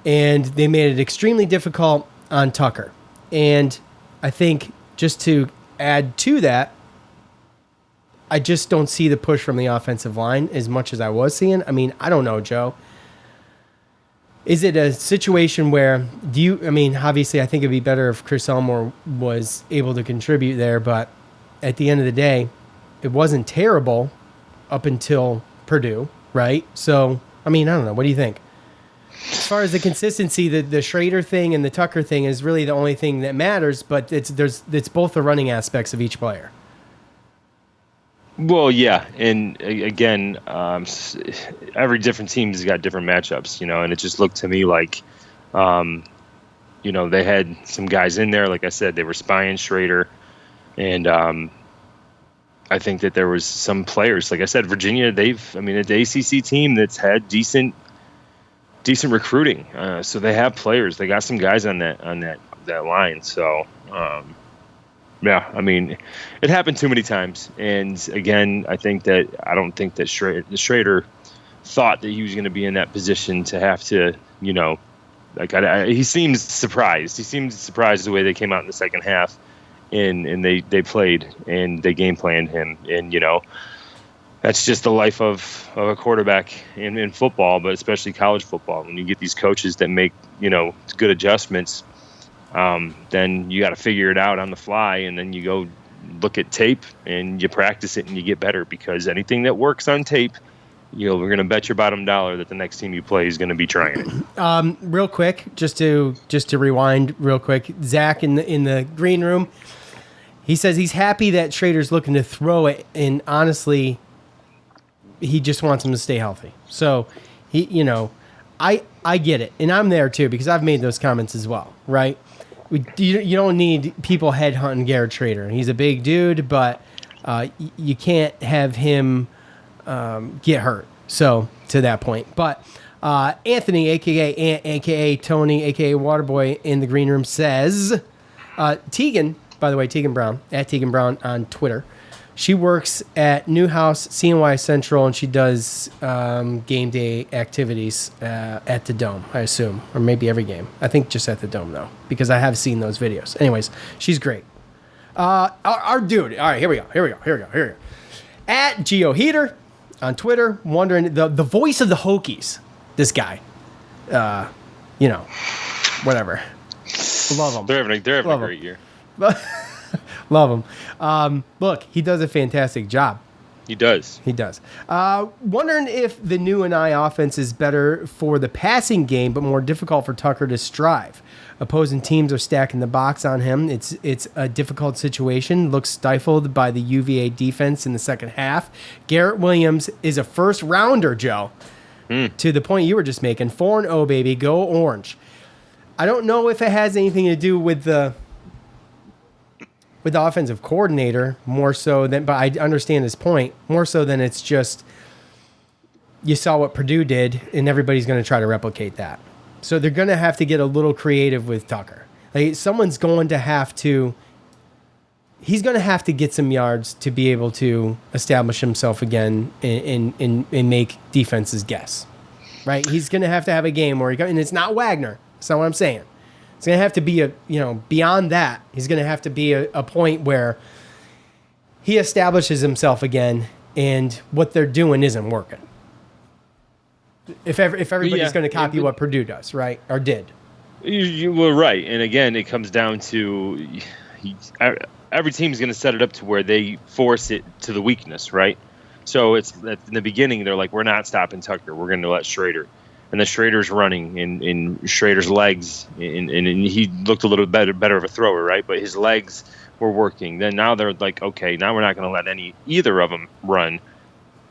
And they made it extremely difficult on Tucker. And I think just to add to that, I just don't see the push from the offensive line as much as I was seeing. I mean, I don't know, Joe. Is it a situation where obviously I think it'd be better if Chris Elmore was able to contribute there, but at the end of the day, it wasn't terrible up until Purdue, right? So, I mean, I don't know. What do you think? as far as the consistency, the Schrader thing and the Tucker thing is really the only thing that matters. But it's both the running aspects of each player. Well, yeah, and again, every different team has got different matchups, and it just looked to me like, they had some guys in there. Like I said, they were spying Schrader, and I think that there was some players. Like I said, Virginia, the ACC team that's had decent recruiting, so they have players. They got some guys on that line. So. Yeah, it happened too many times, and again, I don't think that Schrader thought that he was going to be in that position to have to, he seems surprised. He seems surprised the way they came out in the second half, and they played and they game planned him, and that's just the life of a quarterback in football, but especially college football. When you get these coaches that make good adjustments. Then you got to figure it out on the fly, and then you go look at tape and you practice it and you get better, because anything that works on tape, we're going to bet your bottom dollar that the next team you play is going to be trying it. Real quick, just to rewind real quick, Zach in the green room, he says he's happy that Schrader's looking to throw it, and honestly, he just wants him to stay healthy. So he, I get it, and I'm there too, because I've made those comments as well, right? You don't need people headhunting Garrett Schrader. He's a big dude, but you can't have him get hurt. So to that point, but Anthony, aka Ant, aka Tony, aka Waterboy, in the green room says, Tegan, by the way, Tegan Brown at Tegan Brown on Twitter. She works at Newhouse CNY Central, and she does game day activities at the Dome, I assume, or maybe every game. I think just at the Dome, though, because I have seen those videos. Anyways, she's great. Our dude. All right, here we go. At Geo Heater on Twitter, wondering the voice of the Hokies. This guy, whatever. Love him. They're having a great year. Love him. Look, he does a fantastic job. He does. Wondering if the new and I offense is better for the passing game, but more difficult for Tucker to strive. Opposing teams are stacking the box on him. It's a difficult situation. Looks stifled by the UVA defense in the second half. Garrett Williams is a first rounder, Joe. To the point you were just making. 4-0, baby. Go Orange. I don't know if it has anything to do with the offensive coordinator, more so than, but I understand his point, more so than it's just you saw what Purdue did and everybody's going to try to replicate that. So they're going to have to get a little creative with Tucker. Like, someone's going to have to, he's going to have to get some yards to be able to establish himself again and make defenses guess, right? He's going to have a game where and it's not Wagner. That's not what I'm saying. It's going to have to be beyond that, he's going to have to be a point where he establishes himself again and what they're doing isn't working. If everybody's going to copy what Purdue does, right, or did. You were right. And again, it comes down to every team's going to set it up to where they force it to the weakness, right? So it's in the beginning, they're like, we're not stopping Tucker. We're going to let Schrader. And the Schrader's running in Schrader's legs, and he looked a little better of a thrower, right? But his legs were working. Then now they're like, okay, now we're not going to let either of them run,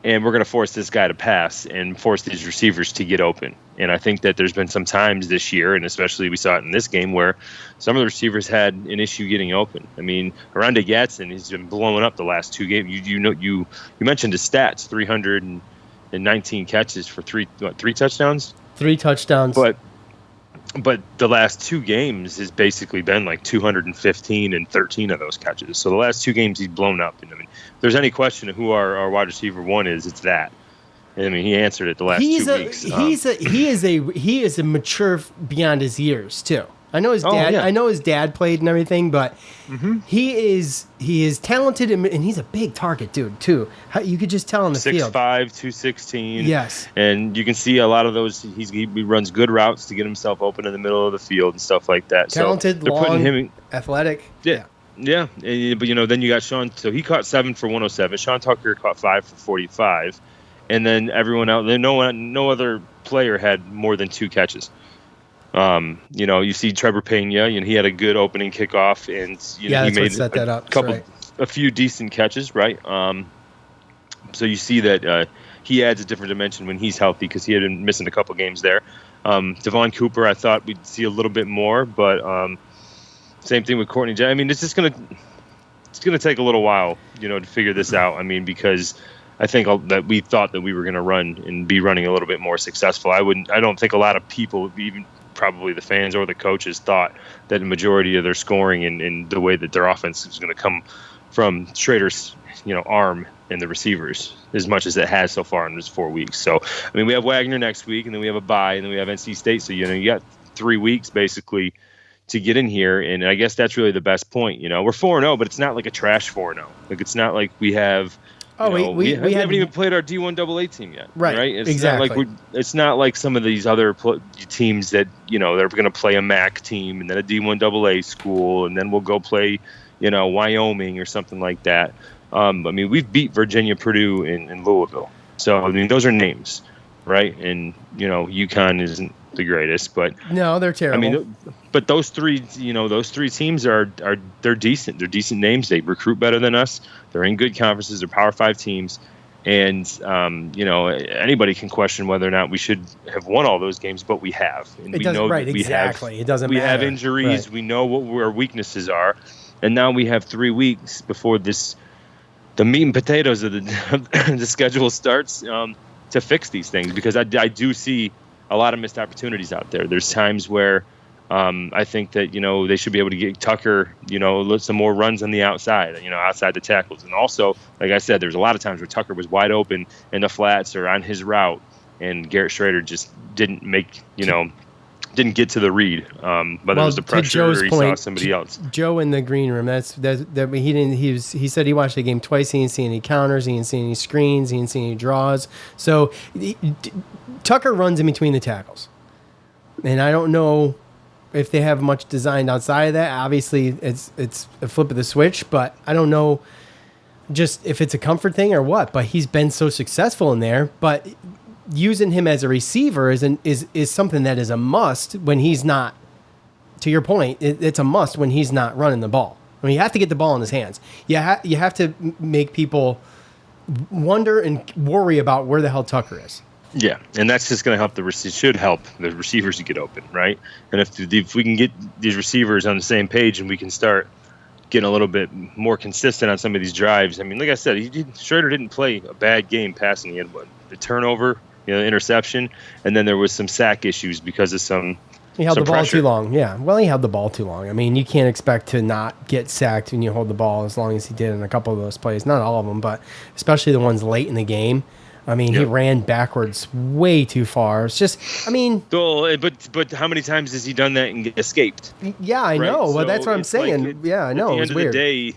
and we're going to force this guy to pass and force these receivers to get open. And I think that there's been some times this year, and especially we saw it in this game, where some of the receivers had an issue getting open. Aranda Gadsden has been blowing up the last two games. You mentioned his stats, 319 catches for three touchdowns? 3 touchdowns. But the last two games has basically been like 215 and 13 of those catches. So the last two games he's blown up. And if there's any question of who our wide receiver one is, it's that. And he answered it the last 2 weeks. He is a mature beyond his years too. I know his dad. I know his dad played and everything, but he is talented and he's a big target dude too. You could just tell in the 6'5", field. 216. Yes, and you can see a lot of those. He runs good routes to get himself open in the middle of the field and stuff like that. Talented, so they're long, putting him athletic. Yeah. But then you got Sean. So he caught 7 for 107. Sean Tucker caught 5 for 45. and then everyone else, no other player had more than 2 catches. You see Trevor Pena, he had a good opening kickoff, and he made set that up. a few decent catches, right? So you see that he adds a different dimension when he's healthy because he had been missing a couple games there. Devon Cooper, I thought we'd see a little bit more, but same thing with Courtney. I mean, it's gonna take a little while, to figure this out. I mean, because I think that we thought that we were going to run and be running a little bit more successful. I don't think a lot of people, even probably the fans or the coaches, thought that the majority of their scoring and the way that their offense is going to come from Schrader's, arm and the receivers as much as it has so far in this 4 weeks. So, I mean, we have Wagner next week, and then we have a bye, and then we have NC State. So, you got 3 weeks basically to get in here, and I guess that's really the best point. We're 4-0, but it's not like a trash 4-0. Like, it's not like we have. We haven't even played our D1AA team yet. Right? It's exactly. It's not like some of these other teams that, they're going to play a MAC team and then a D1AA school, and then we'll go play, Wyoming or something like that. I mean, we've beat Virginia, Purdue, and Louisville. So, I mean, those are names, right? And, UConn isn't the greatest, but no, they're terrible. I mean, but those three teams they're decent. They're decent names. They recruit better than us. They're in good conferences. They're Power 5 teams, and anybody can question whether or not we should have won all those games, but we have. And it doesn't exactly. It doesn't matter. We have injuries. Right. We know what our weaknesses are, and now we have 3 weeks before the meat and potatoes of the schedule starts to fix these things, because I do see a lot of missed opportunities out there. There's times where I think that, they should be able to get Tucker, some more runs on the outside, outside the tackles. And also, like I said, there's a lot of times where Tucker was wide open in the flats or on his route, and Garrett Schrader just didn't didn't get to the read, whether it was the pressure or he saw somebody else. Joe in the green room, he said he watched the game twice. He didn't see any counters. He didn't see any screens. He didn't see any draws. So Tucker runs in between the tackles. And I don't know if they have much designed outside of that. Obviously, it's a flip of the switch, but I don't know just if it's a comfort thing or what. But he's been so successful in there. But using him as a receiver is something that is a must when he's not. To your point, it's a must when he's not running the ball. I mean, you have to get the ball in his hands. You have to make people wonder and worry about where the hell Tucker is. Yeah, and that's just going to help should help the receivers to get open, right? And if we can get these receivers on the same page and we can start getting a little bit more consistent on some of these drives. I mean, like I said, Schrader didn't play a bad game passing. He had the turnover, interception, and then there was some sack issues because of some. He held the ball pressure. too long. Yeah, well, he held the ball too long. I mean, you can't expect to not get sacked when you hold the ball as long as he did in a couple of those plays. Not all of them, but especially the ones late in the game. I mean, He ran backwards way too far. It's just, I mean... But how many times has he done that and escaped? Yeah, I know. Well, that's what I'm saying. Yeah, I know. At the end of the day,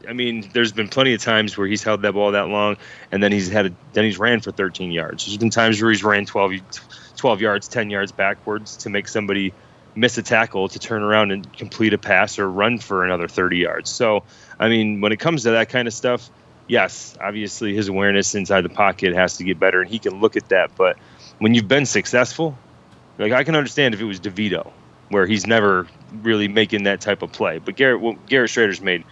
I mean, there's been plenty of times where he's held that ball that long, and then he's ran for 13 yards. There's been times where he's ran 12 yards, 10 yards backwards to make somebody miss a tackle to turn around and complete a pass or run for another 30 yards. So, I mean, when it comes to that kind of stuff, yes, obviously his awareness inside the pocket has to get better, and he can look at that. But when you've been successful, like I can understand if it was DeVito, where he's never really making that type of play. But Garrett Schrader's made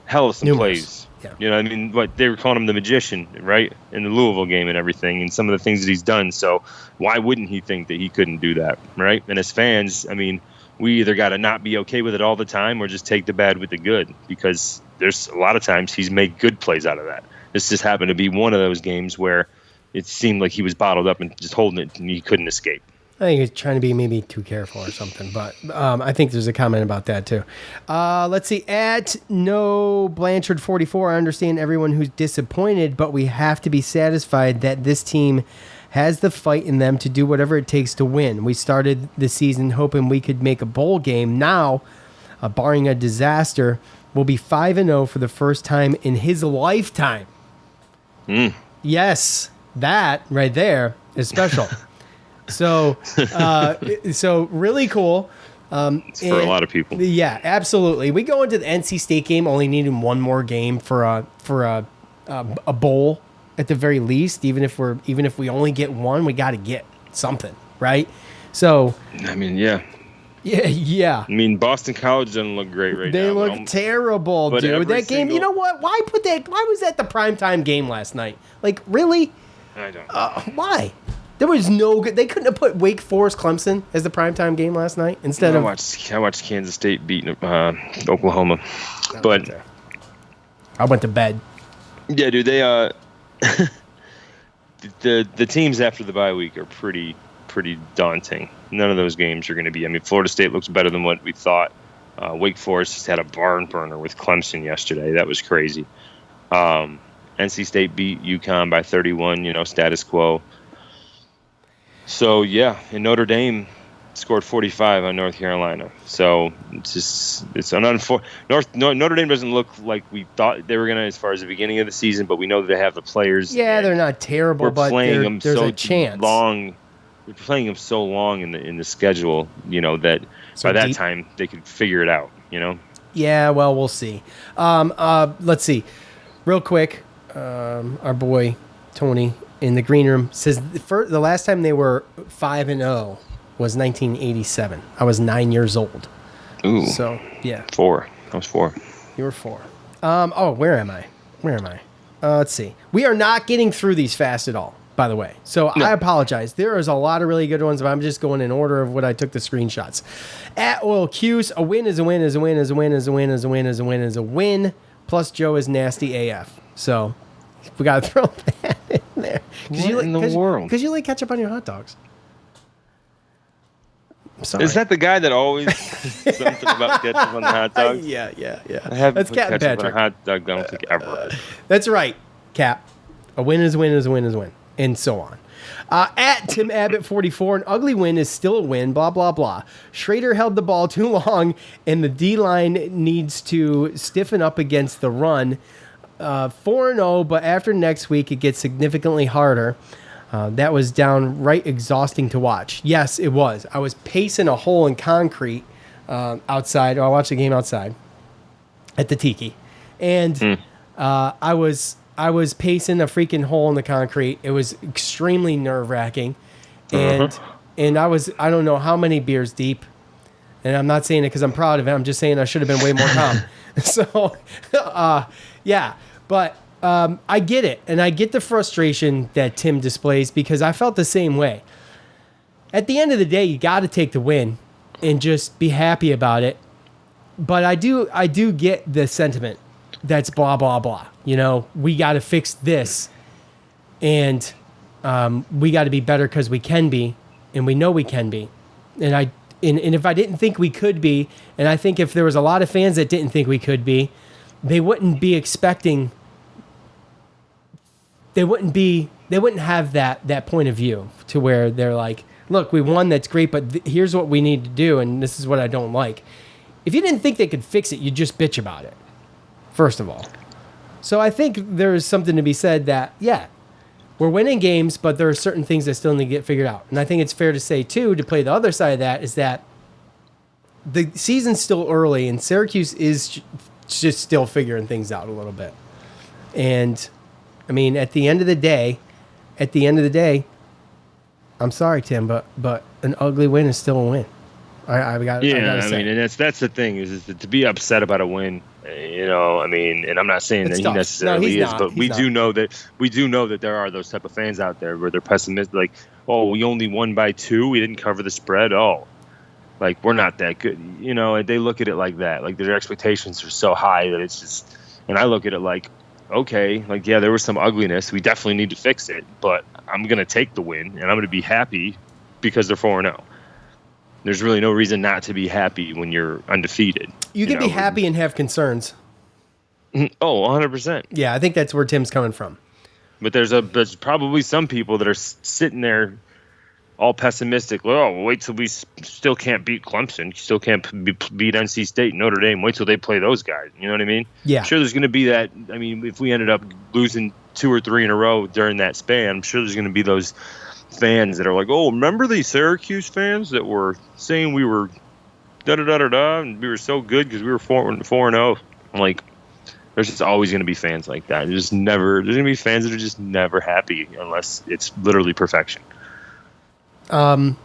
hell of some plays. Yeah. I mean, they were calling him the magician, right, in the Louisville game and everything, and some of the things that he's done. So why wouldn't he think that he couldn't do that, right? And as fans, I mean, we either got to not be okay with it all the time or just take the bad with the good, because there's a lot of times he's made good plays out of that. This just happened to be one of those games where it seemed like he was bottled up and just holding it and he couldn't escape. I think he's trying to be maybe too careful or something, but I think there's a comment about that too. Let's see. At No Blanchard 44, I understand everyone who's disappointed, but we have to be satisfied that this team has the fight in them to do whatever it takes to win. We started the season hoping we could make a bowl game. Now, barring a disaster, we'll be 5-0 for the first time in his lifetime. Yes, that right there is special. So really cool. It's for a lot of people. Yeah, absolutely. We go into the NC State game only needing one more game for a bowl at the very least. Even if we only get one, we got to get something, right? So, I mean, yeah. Yeah. I mean, Boston College doesn't look great right now. They look terrible, dude. That game, you know what? Why was that the primetime game last night? Like, really? I don't know. Why? There was no good. They couldn't have put Wake Forest Clemson as the primetime game last night instead of. I watched Kansas State beating Oklahoma, but I went to bed. Yeah, dude. They the teams after the bye week are pretty daunting. None of those games are going to be. I mean, Florida State looks better than what we thought. Wake Forest just had a barn burner with Clemson yesterday. That was crazy. NC State beat UConn by 31. Status quo. So yeah, and Notre Dame scored 45 on North Carolina. So it's an unfortunate. Notre Dame doesn't look like we thought they were gonna as far as the beginning of the season, but we know that they have the players. Yeah, they're not terrible, but there's a chance. We're playing them so long in the schedule, that by that time they could figure it out. Yeah, well, we'll see. Let's see, real quick. Our boy Tony in the green room says the last time they were 5-0 was 1987. I was 9 years old. Ooh. So yeah. 4. I was 4. You were 4. Where am I? Let's see. We are not getting through these fast at all, by the way. So no. I apologize. There is a lot of really good ones, but I'm just going in order of what I took the screenshots. At Oil Cuse, a win is a win is a win is a win is a win is a win is a win is a win. Plus Joe is nasty AF. So we got to throw that in there. What in the world? Because you like ketchup on your hot dogs. I'm sorry. Is that the guy that always something about ketchup on the hot dogs? Yeah. I haven't That's put Captain ketchup Patrick. on a hot dog, I don't think ever. That's right, Cap. A win is a win is a win is a win. And so on. At Tim Abbott 44, an ugly win is still a win, blah, blah, blah. Schrader held the ball too long, and the D-line needs to stiffen up against the run. 4-0, but after next week, it gets significantly harder. That was downright exhausting to watch. Yes, it was. I was pacing a hole in concrete outside. I watched the game outside at the Tiki. And I was pacing a freaking hole in the concrete. It was extremely nerve-wracking. And I don't know how many beers deep. And I'm not saying it because I'm proud of it. I'm just saying I should have been way more calm. So, yeah. But I get it. And I get the frustration that Tim displays because I felt the same way. At the end of the day, you got to take the win and just be happy about it. But I do get the sentiment that's blah, blah, blah. We got to fix this. And we got to be better because we can be. And we know we can be. And if I didn't think we could be, and I think if there was a lot of fans that didn't think we could be, they wouldn't be expecting. They wouldn't have that point of view to where they're like, look, we won, that's great, but here's what we need to do, and this is what I don't like. If you didn't think they could fix it, you'd just bitch about it, first of all. So I think there is something to be said that, yeah, we're winning games, but there are certain things that still need to get figured out. And I think it's fair to say, too, to play the other side of that, is that the season's still early, and Syracuse is just still figuring things out a little bit. And, I mean, at the end of the day, I'm sorry, Tim, but an ugly win is still a win. I gotta say. And that's the thing is to be upset about a win. And I'm not saying that he necessarily is, but we do know that there are those type of fans out there where they're pessimistic, like, oh, we only won by 2, we didn't cover the spread. Oh, like we're not that good, and they look at it like that, like their expectations are so high that it's just. And I look at it like, okay, like yeah, there was some ugliness, we definitely need to fix it, but I'm gonna take the win and I'm gonna be happy because they're 4-0. There's really no reason not to be happy when you're undefeated. You can be happy and have concerns. Oh, 100%. Yeah, I think that's where Tim's coming from. But there's probably some people that are sitting there all pessimistic. Oh, wait till we still can't beat Clemson. Still can't beat NC State, Notre Dame. Wait till they play those guys. You know what I mean? Yeah. I'm sure there's going to be that. I mean, if we ended up losing 2 or 3 in a row during that span, I'm sure there's going to be those fans that are like, oh, remember the Syracuse fans that were saying we were da-da-da-da-da and we were so good because we were 4-0. I'm like, There's just always going to be fans like that. There's going to be fans that are just never happy unless it's literally perfection. Let's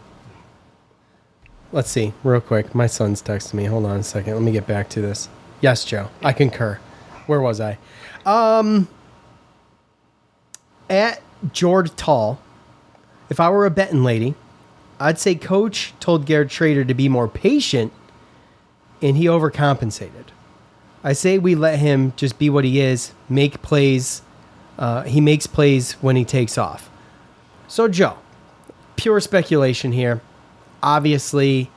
see, real quick. My son's texting me. Hold on a second. Let me get back to this. Yes, Joe, I concur. Where was I? At George Tall, if I were a betting lady, I'd say Coach told Garrett Schrader to be more patient, and he overcompensated. I say we let him just be what he is, make plays. He makes plays when he takes off. So, Joe, pure speculation here. Obviously,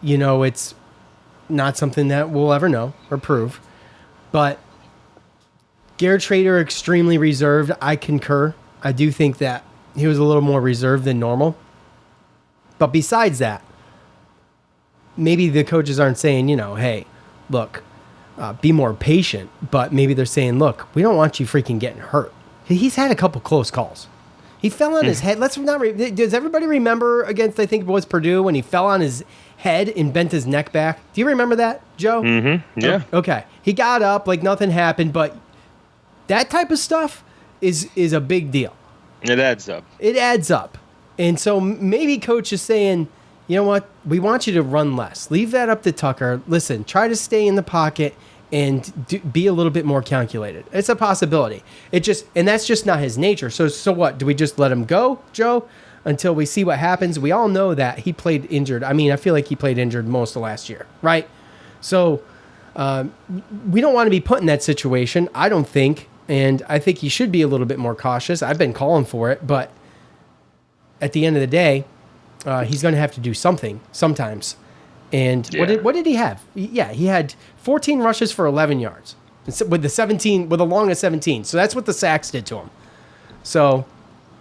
it's not something that we'll ever know or prove. But Garrett Schrader, extremely reserved. I concur. I do think that he was a little more reserved than normal. But besides that, maybe the coaches aren't saying, hey, look, be more patient. But maybe they're saying, look, we don't want you freaking getting hurt. He's had a couple close calls. He fell on his head. Does everybody remember against, I think it was Purdue, when he fell on his head and bent his neck back? Do you remember that, Joe? Mm-hmm. Yeah. Okay. He got up like nothing happened, but that type of stuff is a big deal. It adds up. It adds up. And so maybe coach is saying, you know what? We want you to run less. Leave that up to Tucker. Listen, try to stay in the pocket and be a little bit more calculated. It's a possibility. And that's just not his nature. So what? Do we just let him go, Joe, until we see what happens? We all know that he played injured. I mean, I feel like he played injured most of last year, right? So we don't want to be put in that situation, I don't think. And I think he should be a little bit more cautious. I've been calling for it, but at the end of the day, he's going to have to do something sometimes. And what did he have? He had 14 rushes for 11 yards with a long of 17. So that's what the sacks did to him. So,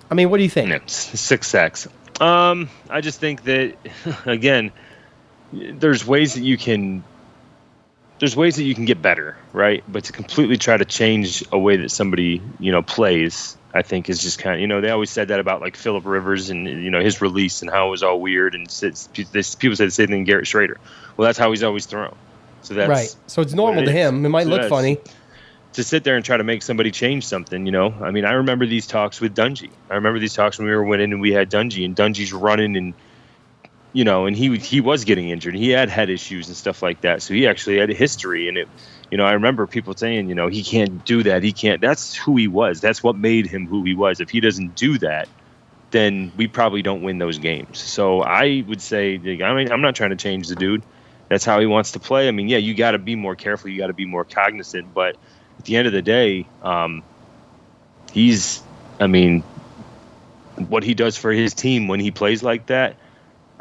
I mean, what do you think? 6 sacks. I just think that, again, there's ways that you can get better, right? But to completely try to change a way that somebody, plays, I think is just kind of, they always said that about like Phillip Rivers and, his release and how it was all weird. And people say the same thing in Garrett Schrader. Well, that's how he's always thrown. So that's right. So it's normal to him. It might look funny. To sit there and try to make somebody change something, I mean, I remember these talks with Dungy. I remember these talks when we were winning and we had Dungy, and Dungy's running and, and he was getting injured. He had head issues and stuff like that. So he actually had a history. And I remember people saying, he can't do that. He can't. That's who he was. That's what made him who he was. If he doesn't do that, then we probably don't win those games. So I would say, I'm not trying to change the dude. That's how he wants to play. I mean, yeah, you got to be more careful. You got to be more cognizant. But at the end of the day, what he does for his team when he plays like that,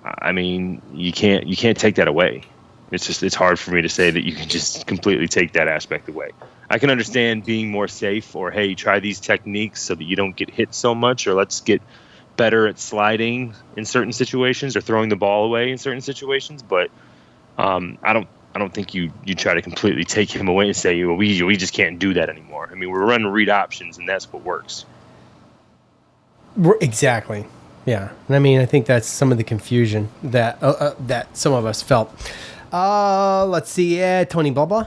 I mean, you can't take that away. It's hard for me to say that you can just completely take that aspect away. I can understand being more safe, or, hey, try these techniques so that you don't get hit so much, or let's get better at sliding in certain situations or throwing the ball away in certain situations. But I don't think you try to completely take him away and say, well, we just can't do that anymore. I mean, we're running read options, and that's what works. Exactly. Yeah. And I mean, I think that's some of the confusion that some of us felt. Let's see. Tony blah blah.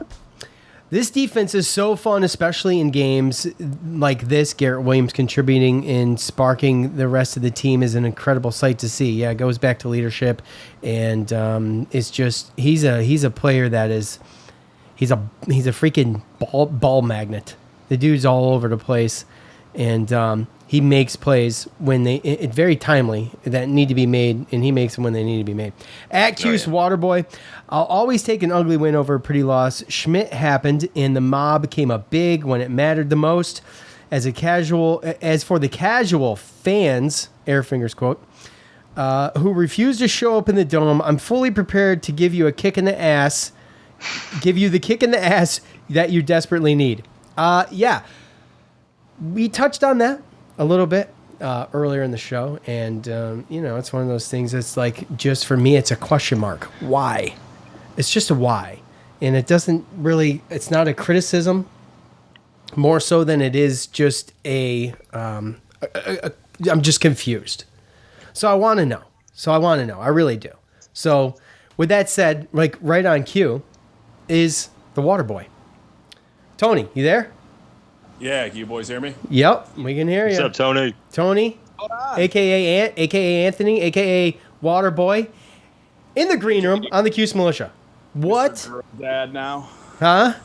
This defense is so fun, especially in games like this. Garrett Williams contributing and sparking the rest of the team is an incredible sight to see. Yeah, it goes back to leadership, and it's just he's a player that is he's a freaking ball magnet. The dude's all over the place, and he makes plays when it's very timely that need to be made, and he makes them when they need to be made. At Cuse Waterboy, I'll always take an ugly win over a pretty loss. Schmidt happened, and the mob came up big when it mattered the most. As for the casual fans, air fingers quote, who refuse to show up in the dome, I'm fully prepared to give you a kick in the ass, give you the kick in the ass that you desperately need. Yeah, we touched on that a little bit earlier in the show, and it's one of those things that's like, just for me, it's a question mark. Why? It's just a why, and it doesn't really. It's not a criticism, more so than it is just I'm just confused. So I want to know. I really do. So with that said, like right on cue is the water boy. Tony, you there? Yeah, can you boys hear me? Yep, we can hear you. What's up, Tony? Tony, aka Anthony, aka Waterboy, in the green room on the Cuse Militia. What? Mr. Girl Dad now. Huh?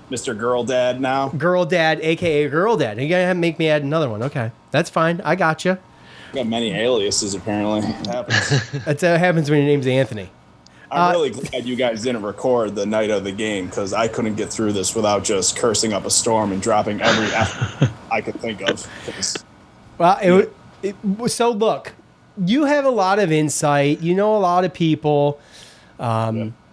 Mr. Girl Dad now. Girl Dad, aka Girl Dad. You gotta make me add another one. Okay, that's fine. I got you. Got many aliases apparently. It happens. That's what happens when your name's Anthony. I'm really glad you guys didn't record the night of the game because I couldn't get through this without just cursing up a storm and dropping every F I could think of. Well, so look, you have a lot of insight. You know a lot of people. You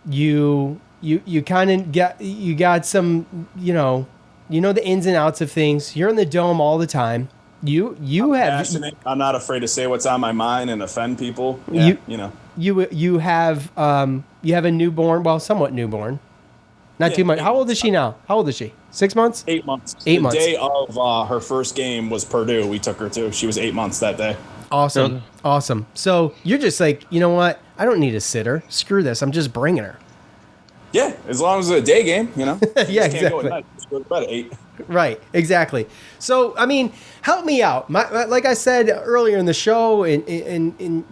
kind of got some, you know the ins and outs of things. You're in the dome all the time. I'm passionate. I'm not afraid to say what's on my mind and offend people. Yeah, You have a newborn, well, somewhat newborn. Not too much. How old is she now? How old is she? 6 months? 8 months. 8 months. The day of her first game was Purdue. We took her to. She was 8 months that day. Awesome. Awesome. So you're just like, you know what? I don't need a sitter. Screw this. I'm just bringing her. Yeah, as long as it's a day game, Yeah, Can't go exactly. at night. Just go to bed at 8. Right, exactly. So, I mean, help me out. Like I said earlier in the show, and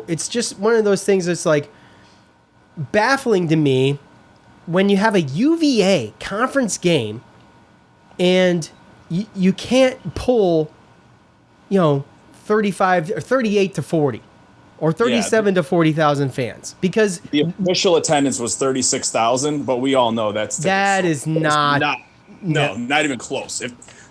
it's just one of those things that's like baffling to me when you have a UVA conference game and you can't pull, 35 or 38 to 40 or 37 to 40,000 fans because the official attendance was 36,000, but we all know not even close.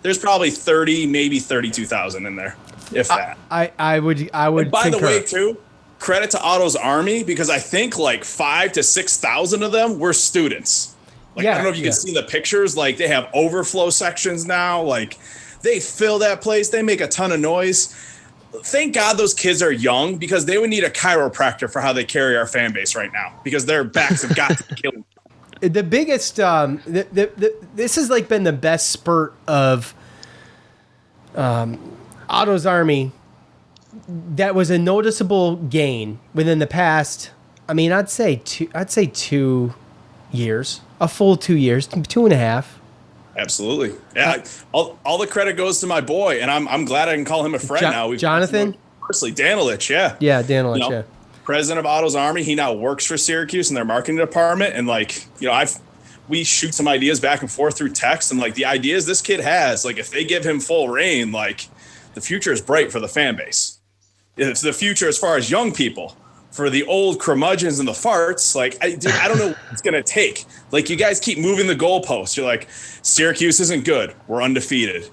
There's probably 30, maybe 32,000 in there, if that. I would. And by concur. the way, too, credit to Otto's Army because I think like 5,000 to 6,000 of them were students. I don't know if you can see the pictures. Like they have overflow sections now. Like they fill that place. They make a ton of noise. Thank God those kids are young because they would need a chiropractor for how they carry our fan base right now because their backs have got to be killing. The biggest, this has like been the best spurt of Otto's Army. That was a noticeable gain within the past. I mean, I'd say 2 years, a full 2 years, 2.5. Absolutely. Yeah. All the credit goes to my boy, and I'm glad I can call him a friend now. Jonathan? Personally, Danilich, yeah. Yeah, Danilich, yeah. President of Otto's Army. He now works for Syracuse in their marketing department. And we shoot some ideas back and forth through text. And the ideas this kid has, if they give him full reign, the future is bright for the fan base. It's the future as far as young people. For the old curmudgeons and the farts, I don't know what it's going to take. You guys keep moving the goalposts. You're like, Syracuse isn't good. We're undefeated.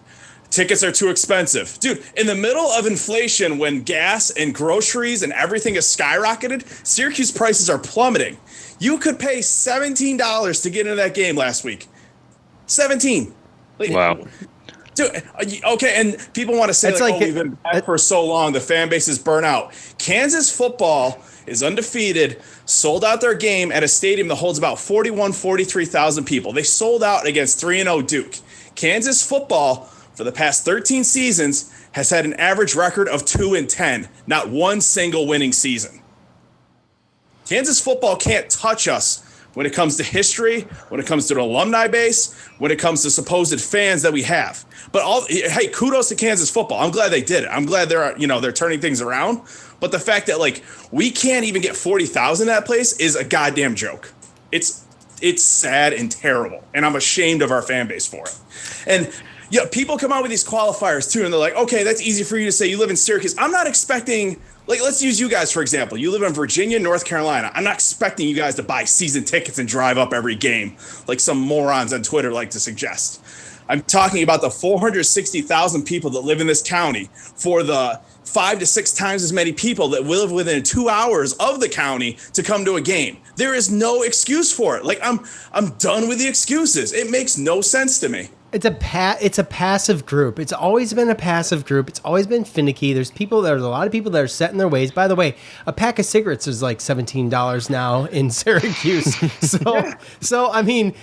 Tickets are too expensive. Dude, in the middle of inflation, when gas and groceries and everything is skyrocketed, Syracuse prices are plummeting. You could pay $17 to get into that game last week. 17. Wow. Dude, okay, and people want to say, we've been back for so long, the fan base is burnt out. Kansas football is undefeated, sold out their game at a stadium that holds about 43,000 people. They sold out against 3-0 Duke. Kansas football, for the past 13 seasons, has had an average record of 2-10, not one single winning season. Kansas football can't touch us when it comes to history, when it comes to an alumni base, when it comes to supposed fans that we have. But hey, kudos to Kansas football. I'm glad they did it. I'm glad they're turning things around. But the fact that we can't even get 40,000 at that place is a goddamn joke. It's sad and terrible, and I'm ashamed of our fan base for it. And people come out with these qualifiers too, and they're like, okay, that's easy for you to say. You live in Syracuse. I'm not expecting. Let's use you guys, for example. You live in Virginia, North Carolina. I'm not expecting you guys to buy season tickets and drive up every game like some morons on Twitter like to suggest. I'm talking about the 460,000 people that live in this county for the 5 to 6 times as many people that live within 2 hours of the county to come to a game. There is no excuse for it. I'm done with the excuses. It makes no sense to me. It's a passive group. It's always been a passive group. It's always been finicky. There's a lot of people that are set in their ways. By the way, a pack of cigarettes is like $17 now in Syracuse. So I mean,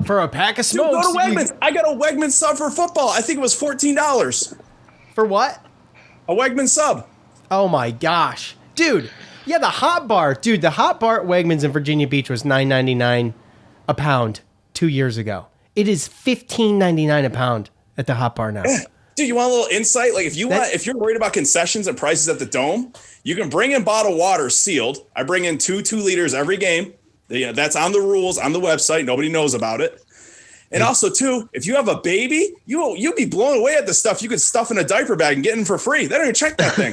for a pack of smokes, go to Wegmans. I got a Wegmans sub for football. I think it was $14. For what? A Wegmans sub. Oh my gosh, dude. Yeah, the hot bar at Wegmans in Virginia Beach was $9.99 a pound 2 years ago. It is $15.99 a pound at the Hot Bar now. Dude, you want a little insight? Like if you're worried about concessions and prices at the Dome, you can bring in bottled water sealed. I bring in 2 liters every game. That's on the rules on the website. Nobody knows about it. And also, too, if you have a baby, you'll be blown away at the stuff you could stuff in a diaper bag and get in for free. They don't even check that thing.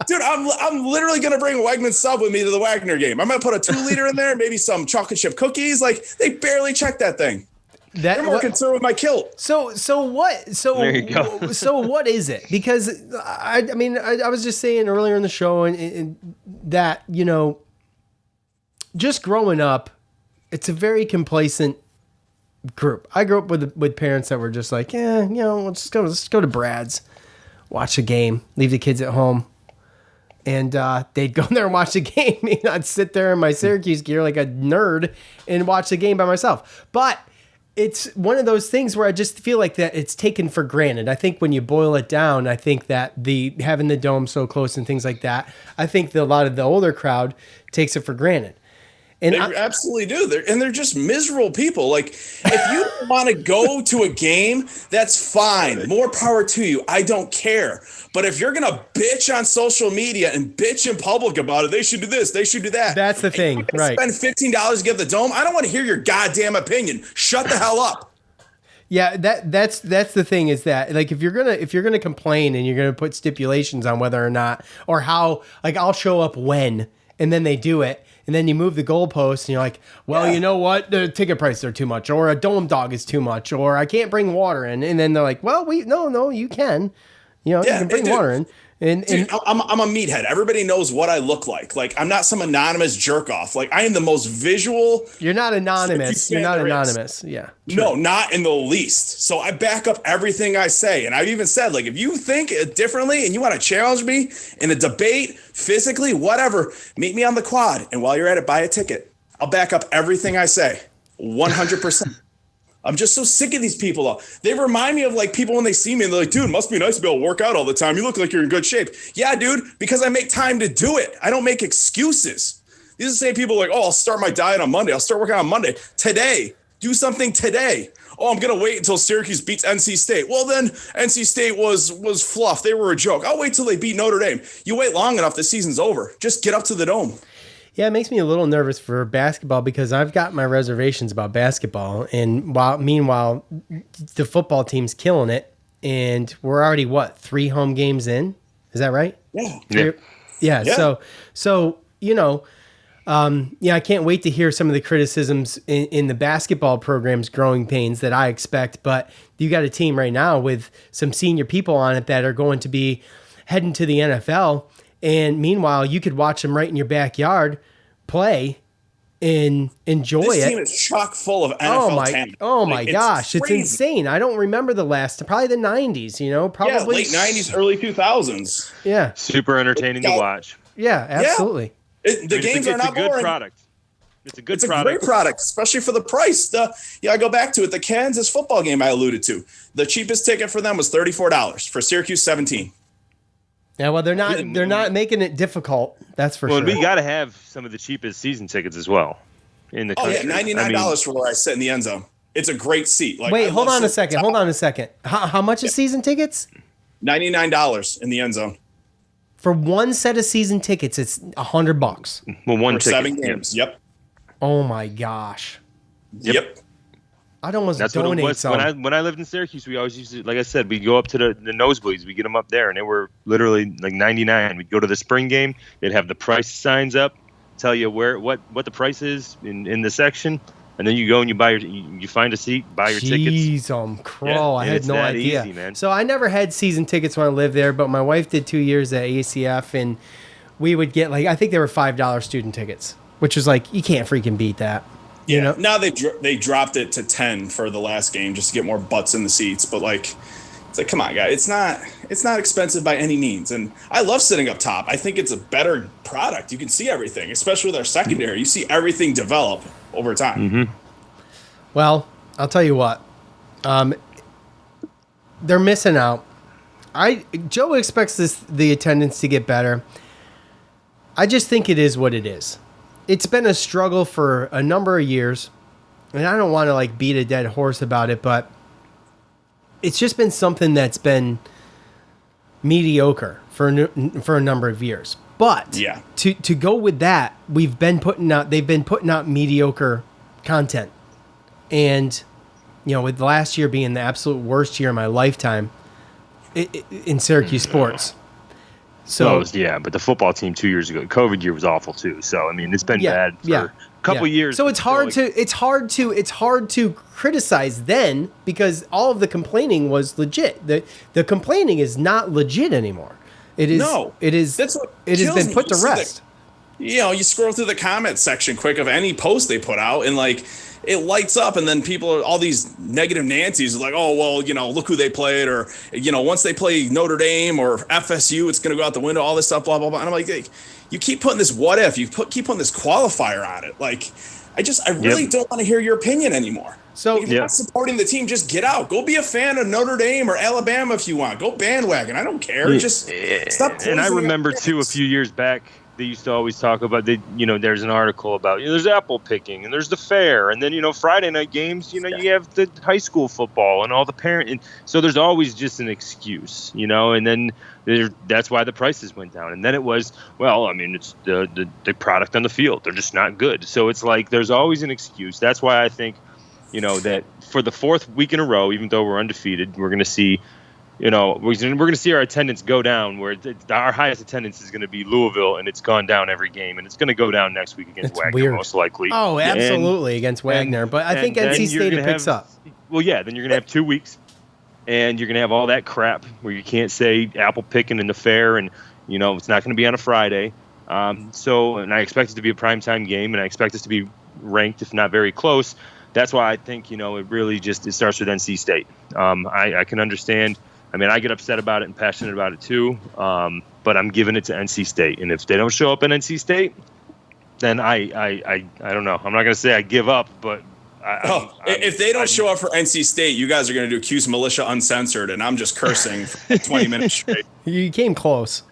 Dude, I'm literally going to bring a Wegman sub with me to the Wagner game. I'm going to put a 2-liter in there, maybe some chocolate chip cookies. Like, they barely check that thing. They're more concerned with my kilt. So what? So there you go. So what is it? Because I was just saying earlier in the show and that, just growing up, it's a very complacent group. I grew up with parents that were just like, let's go to Brad's, watch a game, leave the kids at home. And they'd go there and watch the game. And I'd sit there in my Syracuse gear like a nerd and watch the game by myself. But it's one of those things where I just feel like that it's taken for granted. I think when you boil it down, I think that having the Dome so close and things like that, I think that a lot of the older crowd takes it for granted. And they absolutely do. They're just miserable people. Like, if you want to go to a game, that's fine. More power to you. I don't care. But if you're going to bitch on social media and bitch in public about it, they should do this, they should do that. That's the thing, right? Spend $15 to get the Dome. I don't want to hear your goddamn opinion. Shut the hell up. Yeah, that's the thing is that, like, if you're gonna complain and you're gonna put stipulations on whether or not or how, like, I'll show up when, and then they do it. And then you move the goalposts and you're like, well, you know what? The ticket prices are too much, or a Dome dog is too much, or I can't bring water in. And then they're like, well, no, you can. You can bring water in. And I'm a meathead. Everybody knows what I look like. Like, I'm not some anonymous jerk off. Like, I am the most visual. You're not anonymous. You're not anonymous. Yeah. True. No, not in the least. So I back up everything I say. And I've even said, like, if you think differently and you want to challenge me in a debate, physically, whatever, meet me on the quad. And while you're at it, buy a ticket. I'll back up everything I say. 100%. I'm just so sick of these people. They remind me of, like, people when they see me and they're like, dude, must be nice to be able to work out all the time. You look like you're in good shape. Yeah, dude, because I make time to do it. I don't make excuses. These are the same people like, oh, I'll start my diet on Monday. I'll start working on Monday. Today. Do something today. Oh, I'm going to wait until Syracuse beats NC State. Well, then NC State was fluff. They were a joke. I'll wait till they beat Notre Dame. You wait long enough, the season's over. Just get up to the Dome. Yeah, it makes me a little nervous for basketball because I've got my reservations about basketball. And meanwhile, the football team's killing it. And we're already, 3 home games in? Is that right? Yeah. Yeah. So I can't wait to hear some of the criticisms in the basketball program's growing pains that I expect. But you got a team right now with some senior people on it that are going to be heading to the NFL. And meanwhile, you could watch them right in your backyard play and enjoy it. This team is chock full of NFL talent. Oh my gosh, it's insane. I don't remember the last, probably the 90s, probably. Late 90s, early 2000s. Yeah. Super entertaining to watch. Yeah, absolutely. The games are not boring. It's a good product. It's a great product, especially for the price. I go back to it. The Kansas football game I alluded to. The cheapest ticket for them was $34. For Syracuse, $17. Yeah, well, they're not making it difficult. That's for sure. Well, we got to have some of the cheapest season tickets as well in the country. $99 for where I sit in the end zone. It's a great seat. Like, wait, hold on a second. How much is season tickets? $99 in the end zone. For one set of season tickets, it's $100. Well, one for ticket. 7 games. Yep. Oh my gosh. Yep. I'd almost donate what it was. some. When I lived in Syracuse, we always used to, like I said, we'd go up to the nosebleeds. We'd get them up there, and they were literally like $99. We'd go to the spring game. They'd have the price signs up, tell you what the price is in the section, and then you go and you find a seat, buy your tickets. Jeez, Crow. I had no idea. Easy, man. So I never had season tickets when I lived there, but my wife did 2 years at ACF, and we would get, like, I think they were $5 student tickets, which is like, you can't freaking beat that. Yeah, you know? Now they dropped it to 10 for the last game just to get more butts in the seats. But, like, it's like, come on, guys, it's not expensive by any means. And I love sitting up top. I think it's a better product. You can see everything, especially with our secondary. You see everything develop over time. Mm-hmm. Well, I'll tell you what, they're missing out. Joe expects the attendance to get better. I just think it is what it is. It's been a struggle for a number of years, and I don't want to like beat a dead horse about it, but it's just been something that's been mediocre for a number of years. But to go with that, they've been putting out mediocre content. And, with last year being the absolute worst year of my lifetime in Syracuse sports. So but the football team 2 years ago, COVID year was awful too. So I mean, it's been bad for a couple years. So it's hard to criticize then because all of the complaining was legit. The complaining is not legit anymore. It is. No, it is. That's what it has been put to rest. You scroll through the comment section quick of any post they put out, and like it lights up, and then all these negative Nancy's are like, oh well, look who they played, or once they play Notre Dame or FSU, it's going to go out the window. All this stuff, blah blah blah. And I'm like, hey, you keep putting this what if, keep putting this qualifier on it. Like, I really don't want to hear your opinion anymore. So if you're not supporting the team, just get out. Go be a fan of Notre Dame or Alabama if you want. Go bandwagon. I don't care. Just stop. And I remember too, a few years back, they used to always talk about there's an article about there's apple picking and there's the fair, and then Friday night games. You have the high school football and all the parent. And so there's always just an excuse, and then that's why the prices went down. And then it was it's the product on the field. They're just not good. So it's like there's always an excuse. That's why I think. That for the fourth week in a row, even though we're undefeated, we're going to see, we're going to see our attendance go down. Where our highest attendance is going to be Louisville, and it's gone down every game, and it's going to go down next week against Wagner, most likely. Oh, absolutely, against Wagner. But I think NC State picks up. Well, then you're going to have 2 weeks, and you're going to have all that crap where you can't say apple picking in the fair, and it's not going to be on a Friday. And I expect it to be a primetime game, and I expect us to be ranked, if not very close. That's why I think, it really it starts with NC State. I can understand. I mean, I get upset about it and passionate about it too, but I'm giving it to NC State. And if they don't show up in NC State, then I don't know. I'm not going to say I give up, but if they don't show up for NC State, you guys are going to do Cuse Militia Uncensored, and I'm just cursing for 20 minutes straight. You came close.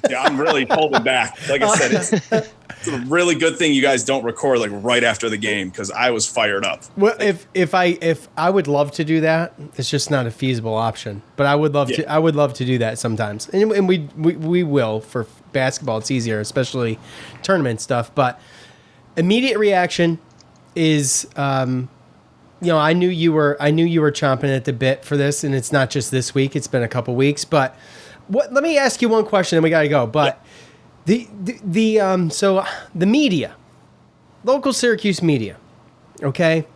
Yeah, I'm really holding back. Like I said, it's a really good thing you guys don't record like right after the game because I was fired up. Well, if I would love to do that, it's just not a feasible option. But I would love to. I would love to do that sometimes, and we will for basketball. It's easier, especially tournament stuff. But immediate reaction is, I knew you were chomping at the bit for this, and it's not just this week. It's been a couple weeks, but. Let me ask you one question, and we got to go. But so the media, local Syracuse media, okay,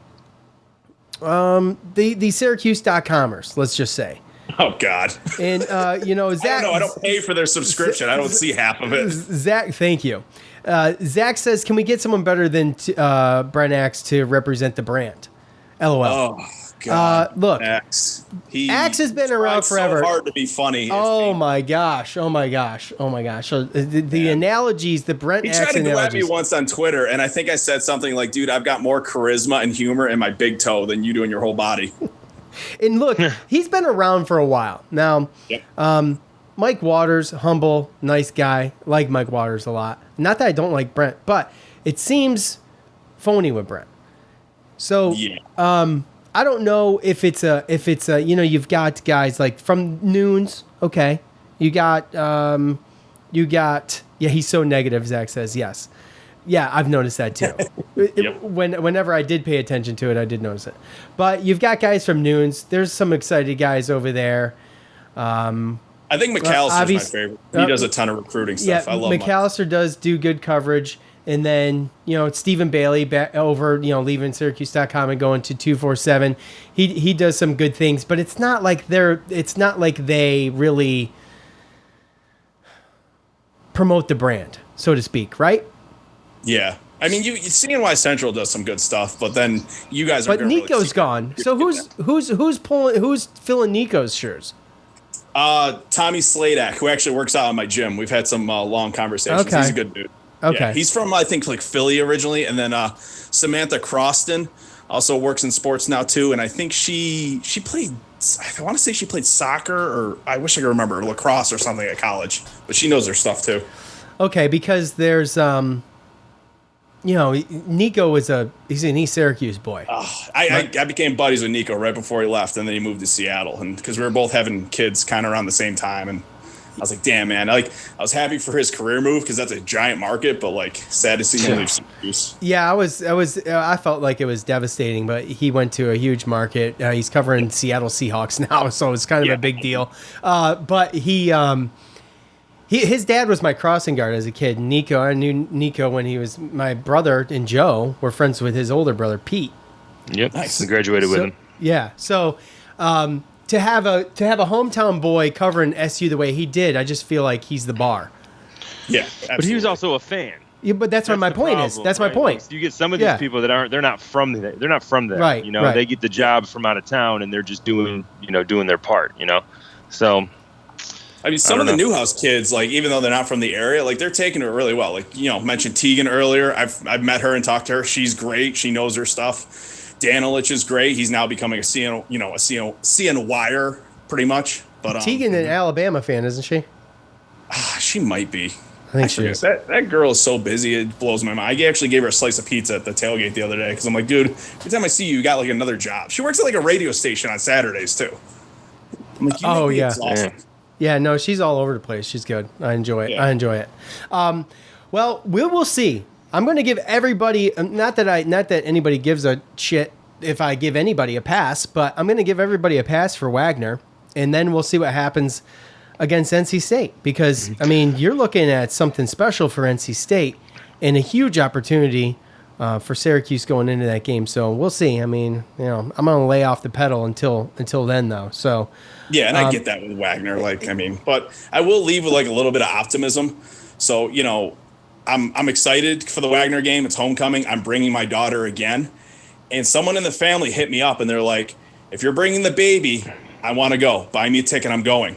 the Syracuse.comers, let's just say. Oh God. And Zach. I don't pay for their subscription. I don't see half of it. Zach, thank you. Zach says, "Can we get someone better than Brent Axe to represent the brand?" LOL. Oh. God, look, Axe has been around forever. So hard to be funny. Oh my gosh! So the analogies, the Brent Axe analogies. He tried to go at me once on Twitter, and I think I said something like, "Dude, I've got more charisma and humor in my big toe than you do in your whole body." And look, he's been around for a while now. Yep. Mike Waters, humble, nice guy. Like Mike Waters a lot. Not that I don't like Brent, but it seems phony with Brent. So, I don't know if it's a you've got guys like from Noons, okay. You got he's so negative, Zach says, yes. Yeah, I've noticed that too. Yep. Whenever I did pay attention to it, I did notice it. But you've got guys from Noons. There's some excited guys over there. I think McAllister's my favorite. He does a ton of recruiting stuff. I love McAllister does do good coverage. And then, Stephen Bailey back over, leaving Syracuse.com and going to 247. He does some good things, but it's not like they really promote the brand, so to speak, right? Yeah. I mean, you CNY Central does some good stuff, but then you guys are. But Nico's gone. So who's filling Nico's shoes? Tommy Sladak, who actually works out in my gym. We've had some long conversations. Okay. He's a good dude. Okay. Yeah, he's from, I think, like Philly originally. And then Samantha Croston also works in sports now, too. And I think she played, I want to say she played soccer, or I wish I could remember, lacrosse or something at college. But she knows her stuff, too. Okay, because there's Nico he's an East Syracuse boy. I became buddies with Nico right before he left, and then he moved to Seattle, and because we were both having kids kind of around the same time, and I was like, damn, man. I was happy for his career move because that's a giant market, but sad to see him leave Syracuse. Yeah, I felt like it was devastating, but he went to a huge market. He's covering Seattle Seahawks now, so it's kind of a big deal. But his dad was my crossing guard as a kid. Nico, I knew Nico when he was my brother and Joe were friends with his older brother Pete. Yep, nice. I graduated with him. Yeah, so to have a hometown boy covering SU the way he did, I just feel like he's the bar. Yeah, absolutely. But he was also a fan. Yeah, but that's what my point is. That's my point. Like, you get some of these people that they're not from there. They're not from there. Right. Right. They get the jobs from out of town and they're just doing their part. So. I mean, some of the Newhouse kids, even though they're not from the area, they're taking it really well. Mentioned Tegan earlier. I've met her and talked to her. She's great. She knows her stuff. Danilich is great. He's now becoming a CNYer pretty much. But Tegan an Alabama fan, isn't she? She might be. I think she is. That girl is so busy, it blows my mind. I actually gave her a slice of pizza at the tailgate the other day because I'm like, dude, every time I see you, you got another job. She works at a radio station on Saturdays too. I'm like, yeah. Awesome. Yeah, no, she's all over the place. She's good. I enjoy it. Yeah. I enjoy it. Well, we'll see. I'm going to give everybody, not that anybody gives a shit if I give anybody a pass, but I'm going to give everybody a pass for Wagner, and then we'll see what happens against NC State. Because, you're looking at something special for NC State and a huge opportunity for Syracuse going into that game. So we'll see. I'm going to lay off the pedal until then, though. So. Yeah, and I get that with Wagner, but I will leave with a little bit of optimism. So, I'm excited for the Wagner game. It's homecoming. I'm bringing my daughter again. And someone in the family hit me up and they're like, if you're bringing the baby, I want to go. Buy me a ticket. I'm going.